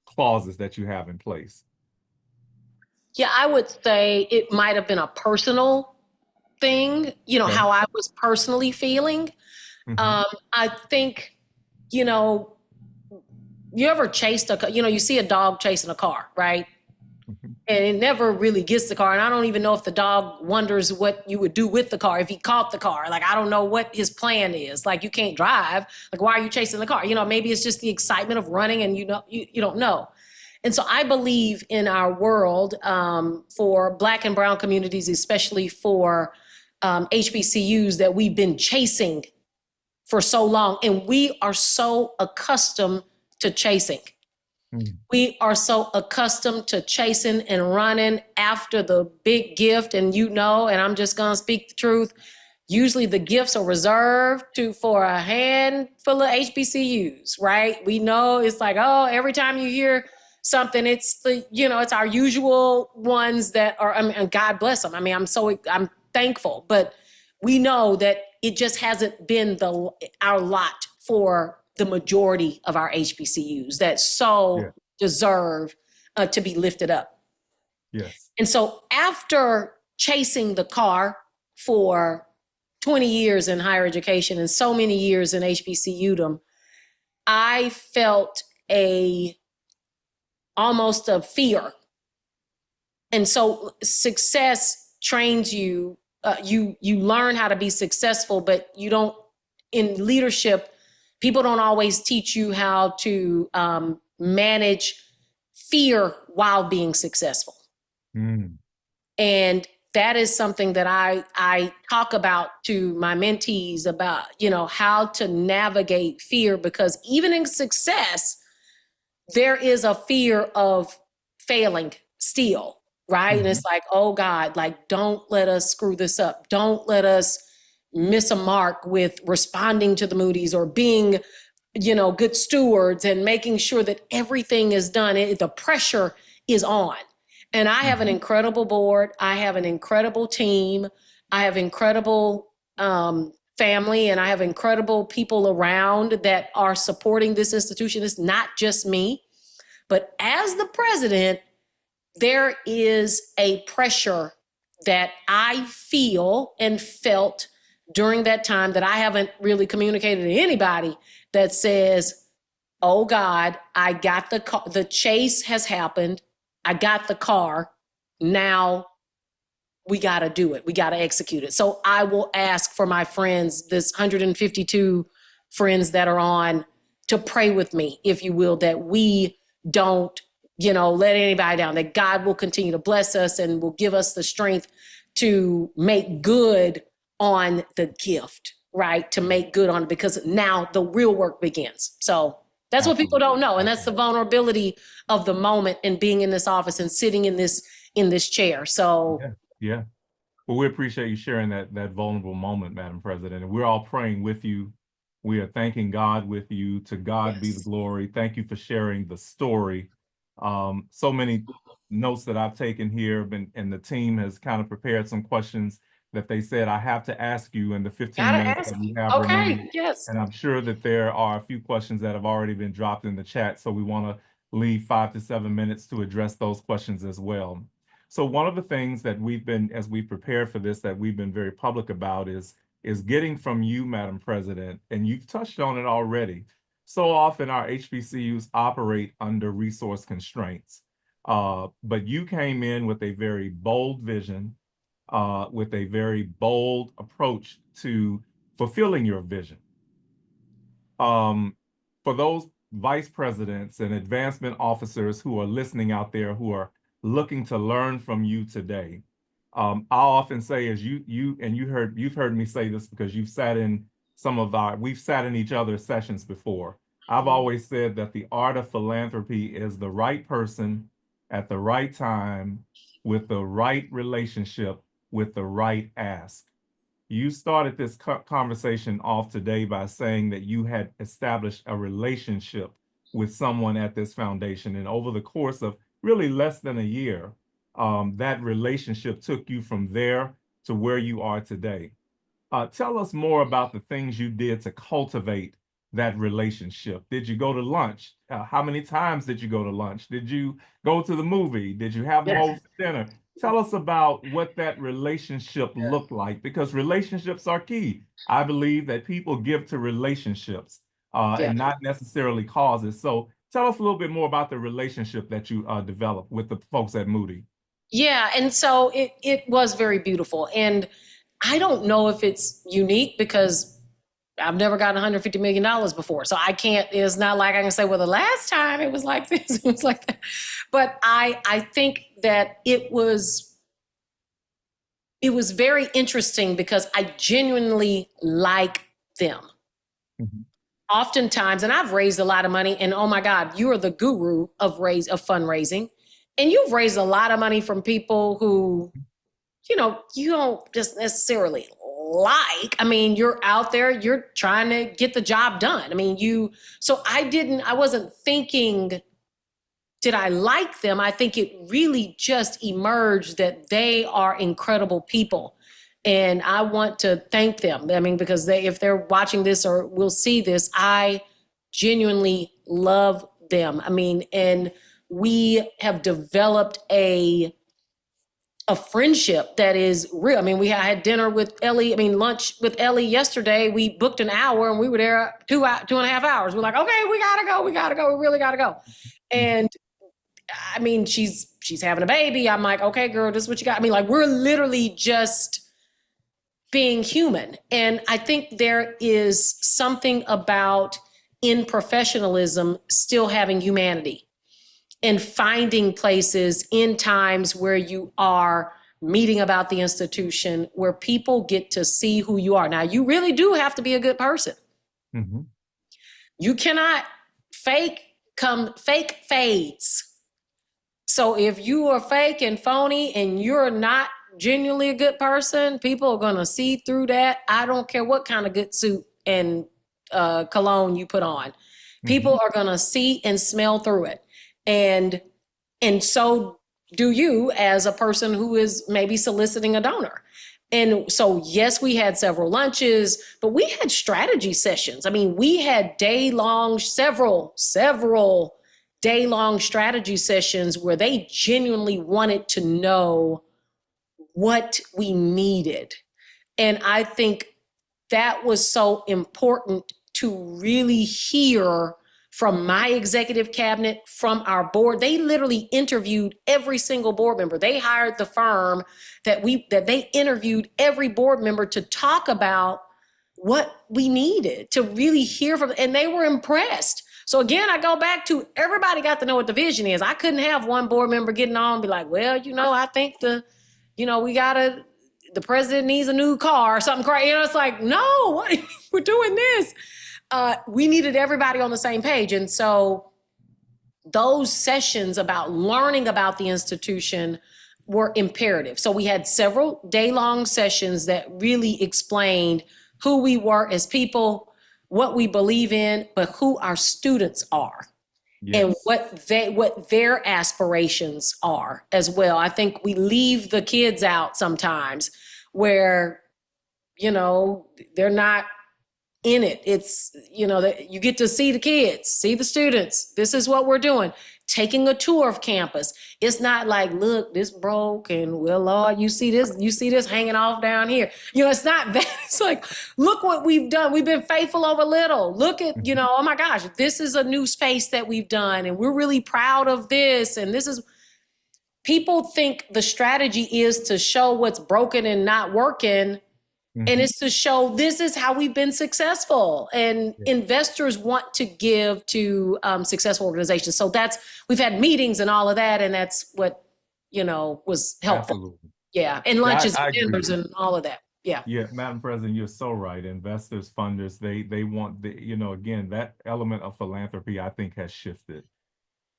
Speaker 2: clauses that you have in place?
Speaker 3: Yeah, I would say it might have been a personal thing, you know,
Speaker 2: Okay.
Speaker 3: how I was personally feeling. I think, you know, you ever chased you see a dog chasing a car, right? And it never really gets the car. And I don't even know if the dog wonders what you would do with the car if he caught the car. Like, I don't know what his plan is. Like, you can't drive. Like, why are you chasing the car? You know, maybe it's just the excitement of running and you don't know. And so I believe in our world for Black and brown communities, especially for HBCUs, that we've been chasing for so long. And we are so accustomed to chasing. We are so accustomed to chasing and running after the big gift. And and I'm just going to speak the truth. Usually the gifts are reserved for a handful of HBCUs, right? We know it's like, oh, every time you hear something, it's it's our usual ones that are, and God bless them. I mean, I'm thankful, but we know that it just hasn't been our lot for the majority of our HBCUs that deserve to be lifted up.
Speaker 2: Yes.
Speaker 3: And so after chasing the car for 20 years in higher education and so many years in HBCUdom, I felt almost a fear. And so success trains you, you learn how to be successful, but in leadership, people don't always teach you how to manage fear while being successful. And that is something that I talk about to my mentees about, how to navigate fear, because even in success, there is a fear of failing still, right? And it's like, oh God, like, don't let us screw this up. Don't let us miss a mark with responding to the Moody's or being, good stewards and making sure that everything is done. The pressure is on. And I have an incredible board. I have an incredible team. I have incredible family, and I have incredible people around that are supporting this institution. It's not just me, but as the president, there is a pressure that I feel and felt during that time that I haven't really communicated to anybody, that says, oh God, I got the car. The chase has happened. I got the car. Now we got to do it. We got to execute it. So I will ask for my friends, this 152 friends that are on, to pray with me, if you will, that we don't, let anybody down, that God will continue to bless us and will give us the strength to make good on the gift, right? To make good on it, because now the real work begins. So That's what people
Speaker 2: Absolutely.
Speaker 3: don't know. And that's the vulnerability of the moment and being in this office and sitting in this chair. So
Speaker 2: Yeah, yeah. Well, we appreciate you sharing that vulnerable moment, Madam President. And we're all praying with you. We are thanking God with you. To God be the
Speaker 3: yes.
Speaker 2: glory. Thank you for sharing the story. So many notes that I've taken here, and the team has kind of prepared some questions that they said I have to ask you in the 15
Speaker 3: Gotta
Speaker 2: minutes
Speaker 3: ask.
Speaker 2: that we have
Speaker 3: Okay,
Speaker 2: remaining.
Speaker 3: yes.
Speaker 2: And I'm sure that there are a few questions that have already been dropped in the chat. So we want to leave 5 to 7 minutes to address those questions as well. So one of the things that we've been, as we prepared for this, that we've been very public about is getting from you, Madam President, and you've touched on it already. So often our HBCUs operate under resource constraints, but you came in with a very bold vision, with a very bold approach to fulfilling your vision. For those vice presidents and advancement officers who are listening out there, who are looking to learn from you today, I often say, as you've heard me say this because you've sat in we've sat in each other's sessions before. I've always said that the art of philanthropy is the right person at the right time with the right relationship with the right ask. You started this conversation off today by saying that you had established a relationship with someone at this foundation. And over the course of really less than a year, that relationship took you from there to where you are today. Tell us more about the things you did to cultivate that relationship. Did you go to lunch? How many times did you go to lunch? Did you go to the movie? Did you have them
Speaker 3: Yes.
Speaker 2: over for dinner? Tell us about what that relationship looked like, because relationships are key. I believe that people give to relationships
Speaker 3: Yeah.
Speaker 2: and not necessarily causes. So tell us a little bit more about the relationship that you developed with the folks at Moody.
Speaker 3: Yeah. And so it was very beautiful. And I don't know if it's unique because I've never gotten $150 million before. So I can't, it's not like I can say, well, the last time it was like this, it was like that. But I think that it was very interesting because I genuinely like them.
Speaker 2: Mhm.
Speaker 3: Oftentimes, and I've raised a lot of money, and oh my God, you are the guru of fundraising. And you've raised a lot of money from people who, you don't just necessarily like. I mean, you're out there, you're trying to get the job done. I mean, so I wasn't thinking, did I like them? I think it really just emerged that they are incredible people. And I want to thank them. I mean, because if they're watching this or will see this, I genuinely love them. I mean, and we have developed a friendship that is real. I mean, I had dinner with Ellie. I mean, lunch with Ellie yesterday. We booked an hour and we were there 2.5 hours. We're like, okay, we gotta go. We really gotta go. And I mean, she's having a baby. I'm like, okay, girl, this is what you got. I mean, like, we're literally just being human. And I think there is something about in professionalism still having humanity and finding places in times where you are meeting about the institution where people get to see who you are. Now, you really do have to be a good person.
Speaker 2: Mm-hmm.
Speaker 3: You cannot fake fades. So if you are fake and phony and you're not genuinely a good person, people are going to see through that. I don't care what kind of good suit and cologne you put on. People are going to see and smell through it. And so do you as a person who is maybe soliciting a donor. And so, yes, we had several lunches, but we had strategy sessions. I mean, we had several day-long strategy sessions where they genuinely wanted to know what we needed. And I think that was so important to really hear from my executive cabinet, from our board. They literally interviewed every single board member. They hired the firm that they interviewed every board member to talk about what we needed, to really hear from, and they were impressed. So again, I go back to everybody got to know what the vision is. I couldn't have one board member getting on and be like, well, I think the president needs a new car or something crazy. It's like, no, we're doing this. we needed everybody on the same page. And so those sessions about learning about the institution were imperative. So we had several day-long sessions that really explained who we were as people, what we believe in, but who our students are. And
Speaker 2: Yes.
Speaker 3: what their aspirations are as well. I think we leave the kids out sometimes where, they're not in it. It's, that you get to see the kids, see the students. This is what we're doing. Taking a tour of campus. It's not like, look, this broke and well, Lord, you see this hanging off down here. It's not that. It's like, look what we've done. We've been faithful over little. Look at, oh my gosh, this is a new space that we've done and we're really proud of this. And people think the strategy is to show what's broken and not working. And it's to show this is how we've been successful. And investors want to give to successful organizations. So we've had meetings and all of that. And that's what, was helpful.
Speaker 2: Absolutely.
Speaker 3: Yeah. And lunches
Speaker 2: I
Speaker 3: and dinners and all of that. Yeah.
Speaker 2: Yeah, Madam President, you're so right. Investors, funders, they want again, that element of philanthropy, I think, has shifted.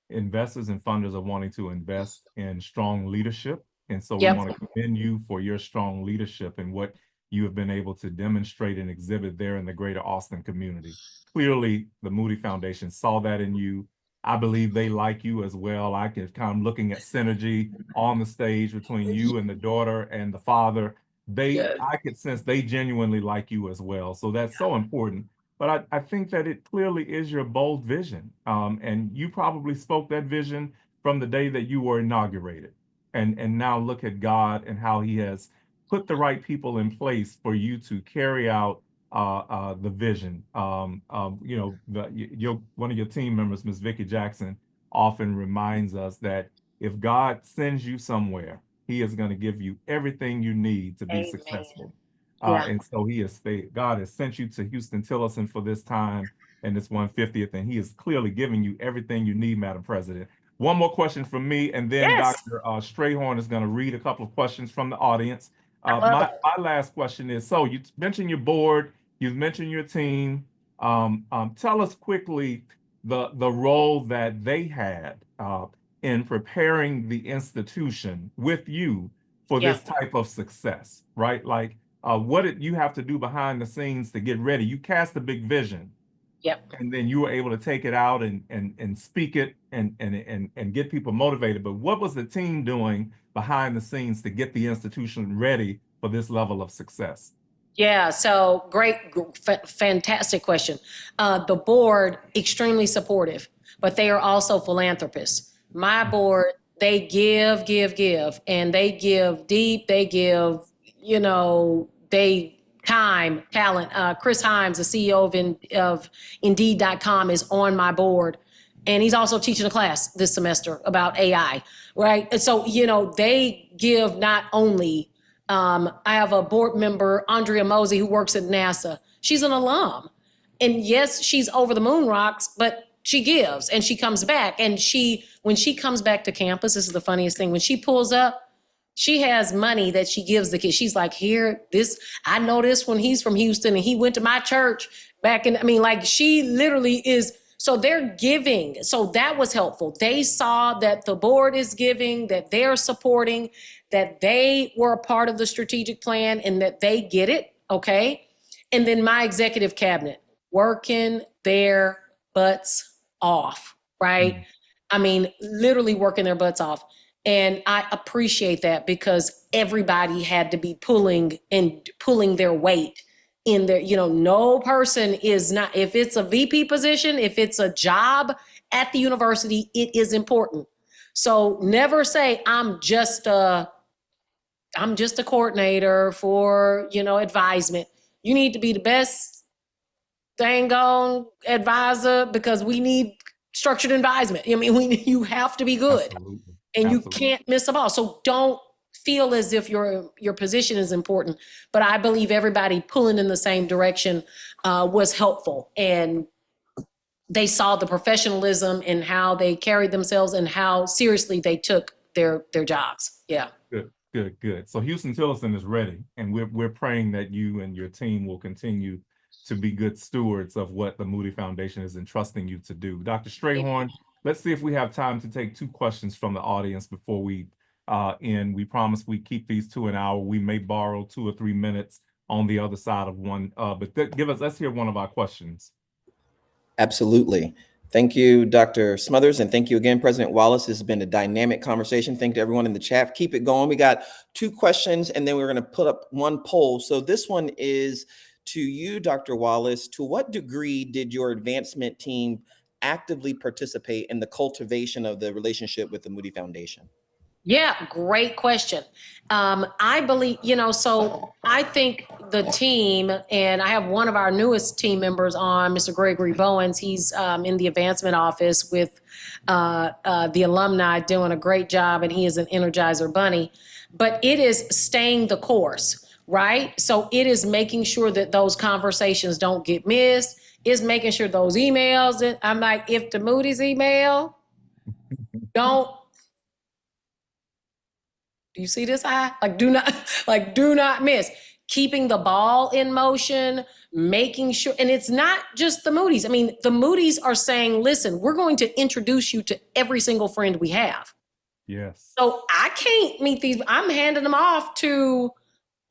Speaker 2: Investors and funders are wanting to invest in strong leadership. And so we want to commend you for your strong leadership and what you have been able to demonstrate and exhibit there in the greater Austin community. Clearly, the Moody Foundation saw that in you. I believe they like you as well. I can kind of looking at synergy on the stage between you and the daughter and the father. I could sense they genuinely like you as well. So that's so important. But I think that it clearly is your bold vision. And you probably spoke that vision from the day that you were inaugurated. And now look at God and how he has put the right people in place for you to carry out the vision. One of your team members, Ms. Vicki Jackson, often reminds us that if God sends you somewhere, he is going to give you everything you need to be successful. And so God has sent you to Huston-Tillotson for this time and this 150th, and he is clearly giving you everything you need, Madam President. One more question from me, and then Dr. Strayhorn is going to read a couple of questions from the audience. My last question is, so you mentioned your board, you've mentioned your team. Tell us quickly the role that they had in preparing the institution with you for this type of success, right? Like what did you have to do behind the scenes to get ready? You cast a big vision. And then you were able to take it out and speak it and get people motivated. But what was the team doing behind the scenes to get the institution ready for this level of success?
Speaker 3: Yeah, so great, fantastic question. The board, extremely supportive, but they are also philanthropists. My board, they give, and they give deep, they give, time, talent. Chris Himes, the CEO of Indeed.com, is on my board. And he's also teaching a class this semester about AI, right? And so, they give not only, I have a board member, Andrea Mosey, who works at NASA. She's an alum. And yes, she's over the moon rocks, but she gives and she comes back. And when she comes back to campus, this is the funniest thing, when she pulls up, she has money that she gives the kids. She's like, I know this when he's from Houston and he went to my church she literally is. So they're giving. So that was helpful. They saw that the board is giving, that they're supporting, that they were a part of the strategic plan and that they get it. Okay. And then my executive cabinet working their butts off, right? Literally working their butts off. And I appreciate that because everybody had to be pulling their weight in there. No person is not, if it's a VP position, if it's a job at the university, it is important. So never say, I'm just a coordinator for, advisement. You need to be the best dang on advisor because we need structured advisement. You have to be good.
Speaker 2: Absolutely.
Speaker 3: And you can't miss a ball. So don't feel as if your position is important. But I believe everybody pulling in the same direction was helpful. And they saw the professionalism and how they carried themselves and how seriously they took their jobs. Yeah.
Speaker 2: Good. So Huston-Tillotson is ready. And we're praying that you and your team will continue to be good stewards of what the Moody Foundation is entrusting you to do. Dr. Strayhorn, let's see if we have time to take 2 questions from the audience before we end. We promise we keep these to an hour. We may borrow 2 or 3 minutes on the other side of one, but let's hear one of our questions.
Speaker 1: Absolutely. Thank you, Dr. Smothers, and thank you again, President Wallace. This has been a dynamic conversation. Thank you to everyone in the chat. Keep it going. We got 2 questions, and then we're going to put up 1 poll. So this one is to you, Dr. Wallace. To what degree did your advancement team actively participate in the cultivation of the relationship with the Moody Foundation?
Speaker 3: Yeah, great question. I believe, so I think the team, and I have one of our newest team members on, Mr. Gregory Bowens. He's in the advancement office with the alumni doing a great job, and he is an Energizer bunny. But it is staying the course, right? So it is making sure that those conversations don't get missed. It's making sure those emails, I'm like, if the Moody's email, don't, do you see this eye? Do not miss. Keeping the ball in motion, making sure, and it's not just the Moody's. I mean, the Moody's are saying, listen, we're going to introduce you to every single friend we have.
Speaker 2: Yes.
Speaker 3: So I can't meet these. I'm handing them off to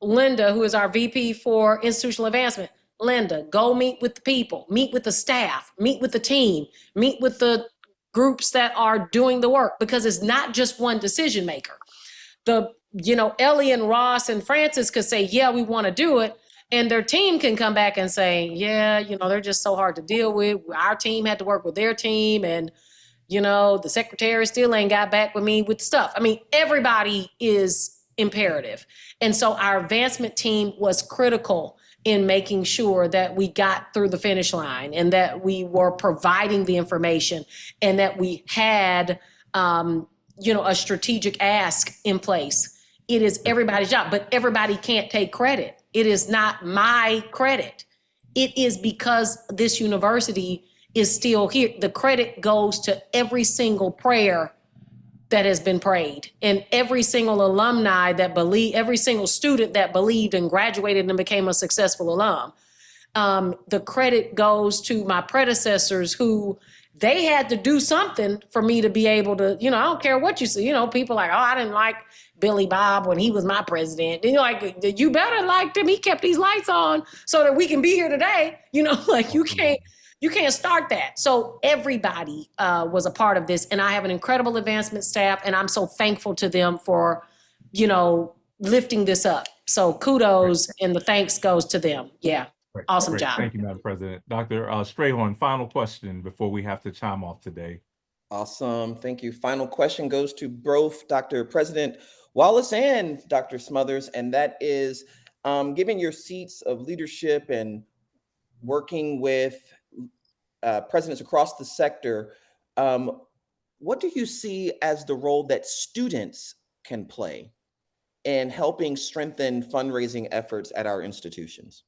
Speaker 3: Linda, who is our VP for institutional advancement. Linda, go meet with the people, meet with the staff, meet with the team, meet with the groups that are doing the work, because it's not just one decision maker. Ellie and Ross and Francis could say, yeah, we want to do it. And their team can come back and say, yeah, they're just so hard to deal with. Our team had to work with their team. And, the secretary still ain't got back with me with stuff. I mean, everybody is imperative. And so our advancement team was critical in making sure that we got through the finish line and that we were providing the information and that we had, a strategic ask in place. It is everybody's job, but everybody can't take credit. It is not my credit. It is because this university is still here. The credit goes to every single prayer that has been prayed and every single alumni that believe, every single student that believed and graduated and became a successful alum. The credit goes to my predecessors who they had to do something for me to be able to, I don't care what you see, people like, oh, I didn't like Billy Bob when he was my president. And you're like, you better like him. He kept these lights on so that we can be here today. You can't start that. So everybody was a part of this. And I have an incredible advancement staff, and I'm so thankful to them for, lifting this up. So kudos and the thanks goes to them. Yeah.
Speaker 2: Great.
Speaker 3: Awesome
Speaker 2: Great.
Speaker 3: job.
Speaker 2: Thank you, Madam President. Dr. Strayhorn, final question before we have to chime off today.
Speaker 1: Awesome. Thank you. Final question goes to both Dr. President Wallace and Dr. Smothers, and that is, given your seats of leadership and working with presidents across the sector, what do you see as the role that students can play in helping strengthen fundraising efforts at our institutions?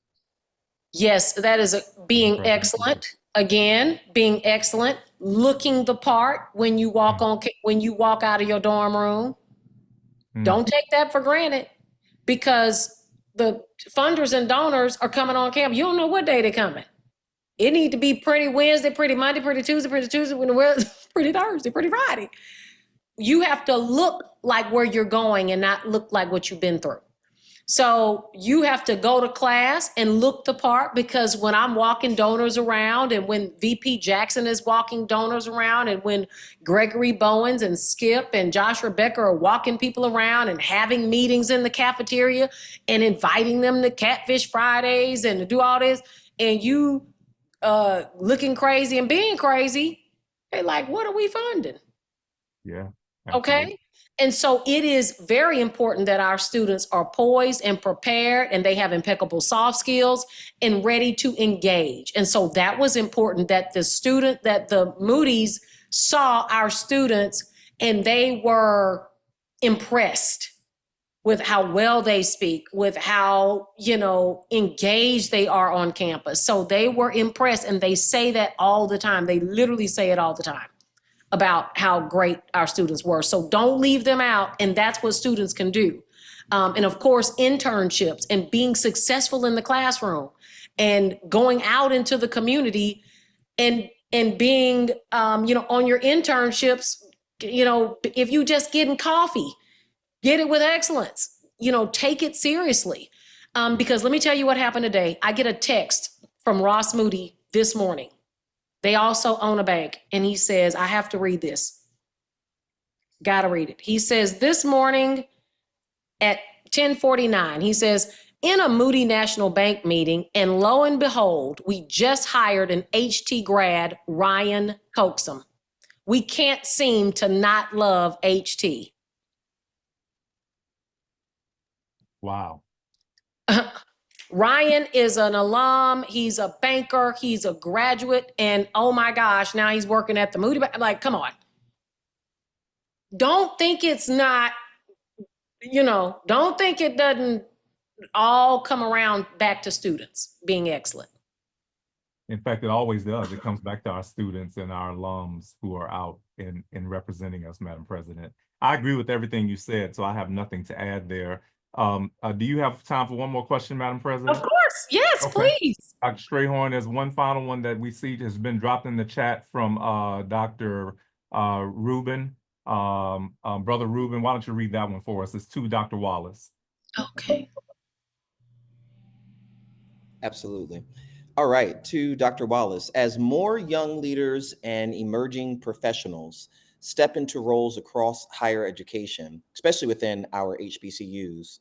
Speaker 3: Yes, that is being excellent. Again, being excellent, looking the part when you walk out of your dorm room. Don't take that for granted, because the funders and donors are coming on campus. You don't know what day they're coming. It need to be pretty Wednesday, pretty Monday, pretty Tuesday, pretty Thursday, pretty Friday. You have to look like where you're going and not look like what you've been through. So you have to go to class and look the part, because when I'm walking donors around, and when VP Jackson is walking donors around, and when Gregory Bowens and Skip and Joshua Becker are walking people around and having meetings in the cafeteria and inviting them to Catfish Fridays and to do all this, and you looking crazy and being crazy, they're like, what are we funding?
Speaker 2: Yeah.
Speaker 3: Absolutely. Okay. And so it is very important that our students are poised and prepared, and they have impeccable soft skills and ready to engage. And so that was important, that the Moody's saw our students and they were impressed with how well they speak, with how, engaged they are on campus. So they were impressed, and they say that all the time. They literally say it all the time about how great our students were. So don't leave them out, and that's what students can do. And of course, internships and being successful in the classroom. and going out into the community and being, on your internships, if you just getting coffee, get it with excellence, take it seriously. Because let me tell you what happened today. I get a text from Ross Moody this morning. They also own a bank. And he says, I have to read this. Got to read it. He says, this morning at 10:49, he says, in a Moody National Bank meeting, and lo and behold, we just hired an HT grad, Ryan Coaxum. We can't seem to not love HT.
Speaker 2: Wow.
Speaker 3: Ryan is an alum. He's a banker. He's a graduate. And oh my gosh, now he's working at the Moody Bank. Like, come on. Don't think it's not, don't think it doesn't all come around back to students being excellent.
Speaker 2: In fact, it always does. It comes back to our students and our alums who are out in representing us, Madam President. I agree with everything you said, so I have nothing to add there. Do you have time for one more question, Madam President?
Speaker 3: Of course, yes, okay. Please.
Speaker 2: Dr. Strayhorn, there's one final one that we see has been dropped in the chat from Dr. Rubin. Brother Rubin, why don't you read that one for us? It's to Dr. Wallace.
Speaker 3: Okay.
Speaker 1: Absolutely. All right, to Dr. Wallace, as more young leaders and emerging professionals step into roles across higher education, especially within our HBCUs,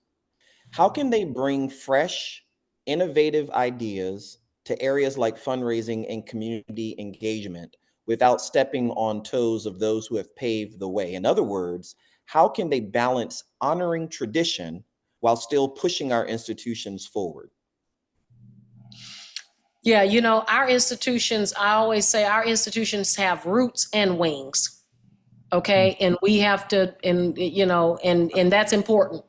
Speaker 1: how can they bring fresh, innovative ideas to areas like fundraising and community engagement without stepping on toes of those who have paved the way? In other words, how can they balance honoring tradition while still pushing our institutions forward?
Speaker 3: Yeah, our institutions, I always say our institutions have roots and wings. Okay. And we have to, and that's important.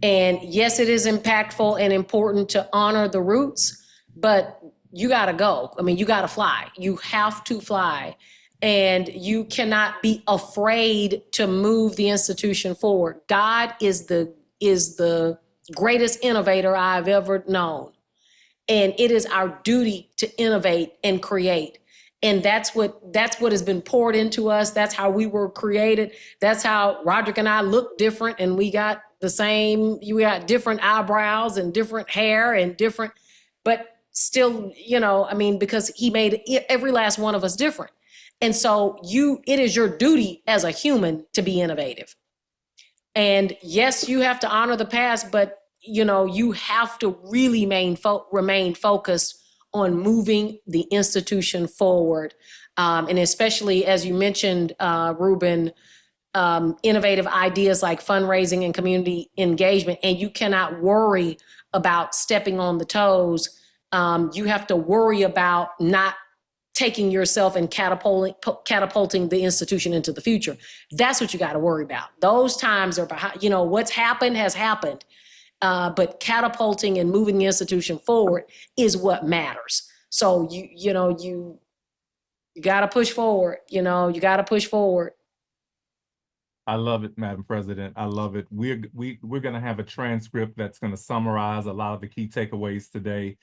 Speaker 3: And yes, it is impactful and important to honor the roots, but you got to go. I mean, you got to fly. You have to fly. And you cannot be afraid to move the institution forward. God is the greatest innovator I've ever known. And it is our duty to innovate and create. And that's what has been poured into us. That's how we were created. That's how Roderick and I look different. And we got you got different eyebrows and different hair and different, but still, because he made every last one of us different. And so it is your duty as a human to be innovative. And yes, you have to honor the past, but you have to really remain focused on moving the institution forward. And especially, as you mentioned, Ruben, innovative ideas like fundraising and community engagement. And you cannot worry about stepping on the toes. You have to worry about not taking yourself and catapulting the institution into the future. That's what you got to worry about. Those times are behind, what's happened has happened. But catapulting and moving the institution forward is what matters. So you got to push forward. You got to push forward.
Speaker 2: I love it, Madam President. I love it. We're going to have a transcript that's going to summarize a lot of the key takeaways today.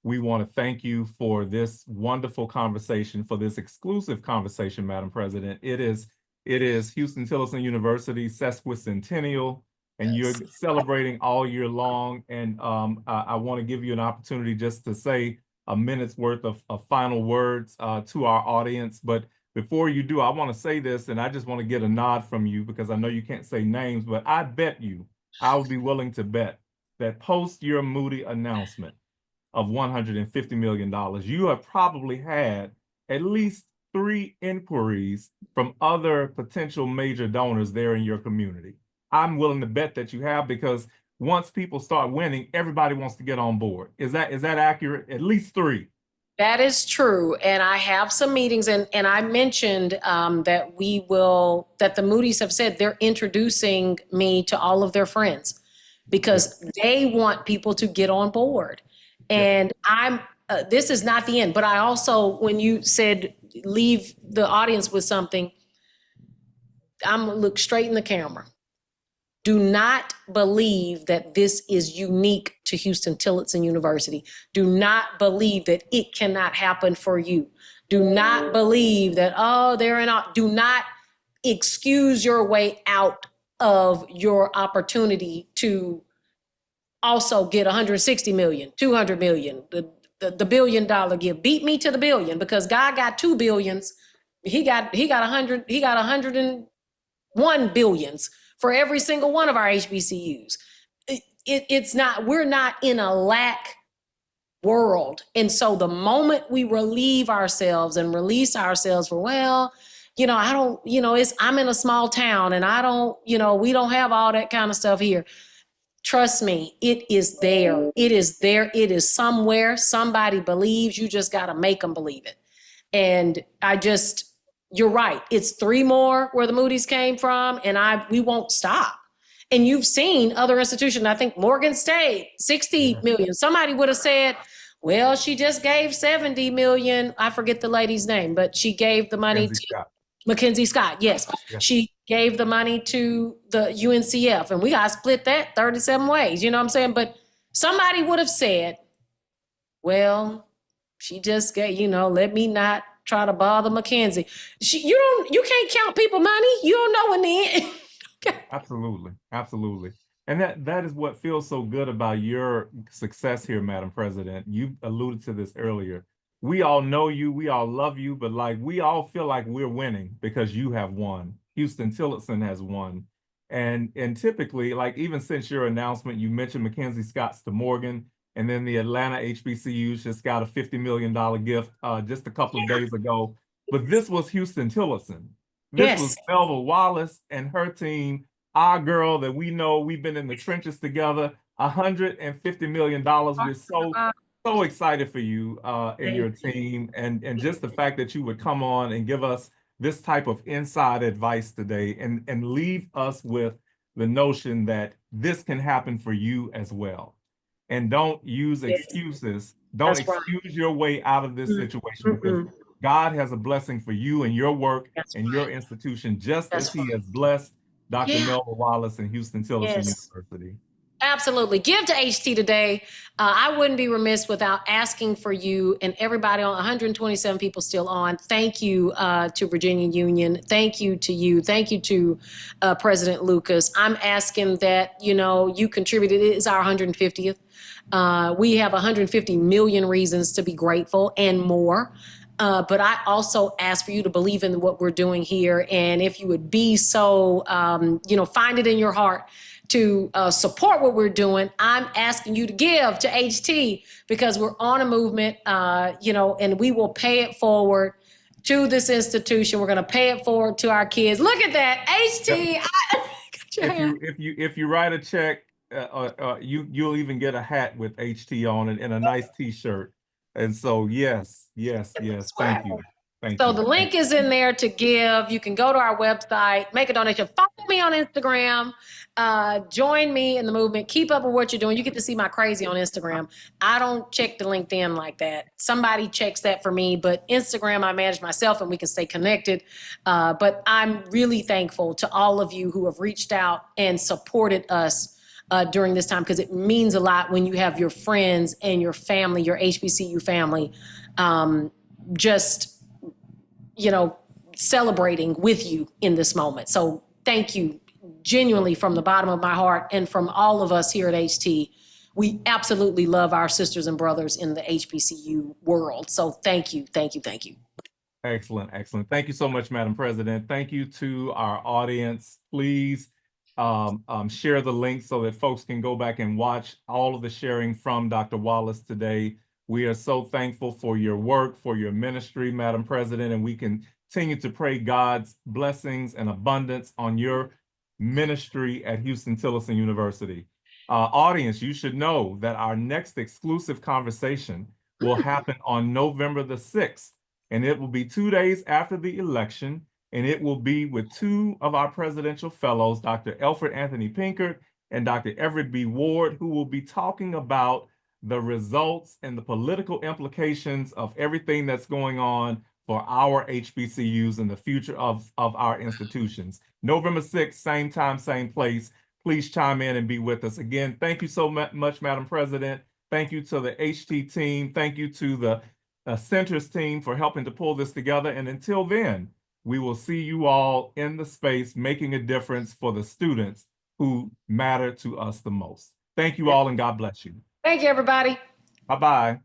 Speaker 2: We want to thank you for this wonderful conversation, for this exclusive conversation, Madam President. It is Huston-Tillotson University sesquicentennial. And you're celebrating all year long. And I want to give you an opportunity just to say a minute's worth of final words to our audience. But before you do, I want to say this, and I just want to get a nod from you because I know you can't say names, but I bet you, I would be willing to bet that post your Moody announcement of $150 million, you have probably had at least 3 inquiries from other potential major donors there in your community. I'm willing to bet that you have, because once people start winning, everybody wants to get on board. Is that accurate? At least 3.
Speaker 3: That is true. And I have some meetings, and I mentioned that the Moody's have said they're introducing me to all of their friends because they want people to get on board. And this is not the end, but I also, when you said leave the audience with something, I'm gonna look straight in the camera. Do not believe that this is unique to Huston-Tillotson University. Do not believe that it cannot happen for you. Do not believe that, oh, do not excuse your way out of your opportunity to also get 160 million, 200 million, the $1 billion gift. Beat me to the billion, because God got 2 billions. He got 101 billions for every single one of our HBCUs. It's not, we're not in a lack world. And so the moment we relieve ourselves and release ourselves for, well, I don't, I'm in a small town and I don't, we don't have all that kind of stuff here. Trust me, it is there. It is there. It is somewhere. Somebody believes. You just got to make them believe it. And you're right. It's 3 more where the Moody's came from, and we won't stop. And you've seen other institutions. I think Morgan State, 60 million. Somebody would have said, well, she just gave 70 million. I forget the lady's name, but she gave the money to Mackenzie Scott. Yes. She gave the money to the UNCF, and we got to split that 37 ways. You know what I'm saying? But somebody would have said, well, she just gave, let me not try to bother Mackenzie. You can't count people money. You don't know in the end. Okay.
Speaker 2: Absolutely. Absolutely. And that is what feels so good about your success here, Madam President. You alluded to this earlier. We all know you, we all love you, but we all feel like we're winning because you have won. Huston-Tillotson has won. And typically, even since your announcement, you mentioned Mackenzie Scott's to Morgan, and then the Atlanta HBCUs just got a $50 million gift just a couple of days ago. But this was Huston-Tillotson. This was Melva Wallace and her team, our girl that we know, we've been in the trenches together, $150 million. We're so excited for you and your team, and just the fact that you would come on and give us this type of inside advice today and leave us with the notion that this can happen for you as well. And don't use excuses. Don't excuse your way out of this situation, because God has a blessing for you and your work and your institution, just as he has blessed Dr. Melva Wallace and Huston-Tillotson University.
Speaker 3: Absolutely. Give to HT today. I wouldn't be remiss without asking for you and everybody on 127 people still on. Thank you to Virginia Union. Thank you to you. Thank you to President Lucas. I'm asking that, you contributed. It is our 150th. We have 150 million reasons to be grateful and more. But I also ask for you to believe in what we're doing here. And if you would be so, find it in your heart to support what we're doing, I'm asking you to give to HT, because we're on a movement, and we will pay it forward to this institution. We're going to pay it forward to our kids. Look at that, HT.
Speaker 2: If you write a check, you'll even get a hat with HT on it and a nice T-shirt. And so, yes, thank you.
Speaker 3: So the link is in there to give. You can go to our website, make a donation, follow me on Instagram, join me in the movement, keep up with what you're doing. You get to see my crazy on Instagram. I don't check the LinkedIn like that. Somebody checks that for me, but Instagram I manage myself and we can stay connected. But I'm really thankful to all of you who have reached out and supported us during this time, because it means a lot when you have your friends and your family, your HBCU family, celebrating with you in this moment. So thank you genuinely from the bottom of my heart and from all of us here at HT. We absolutely love our sisters and brothers in the HBCU world. So thank you.
Speaker 2: Excellent. Thank you so much, Madam President. Thank you to our audience. Please share the link so that folks can go back and watch all of the sharing from Dr. Wallace today. We are so thankful for your work, for your ministry, Madam President, and we continue to pray God's blessings and abundance on your ministry at Huston-Tillotson University. Audience, you should know that our next exclusive conversation will happen on November the 6th, and it will be 2 days after the election, and it will be with 2 of our presidential fellows, Dr. Alfred Anthony Pinkert and Dr. Everett B. Ward, who will be talking about the results and the political implications of everything that's going on for our HBCUs and the future of our institutions. November 6th, same time, same place. please chime in and be with us. Again, thank you so much, Madam President. Thank you to the HT team. Thank you to the Centers team for helping to pull this together. And until then, we will see you all in the space making a difference for the students who matter to us the most. Thank you all, and God bless you.
Speaker 3: Thank you, everybody.
Speaker 2: Bye-bye.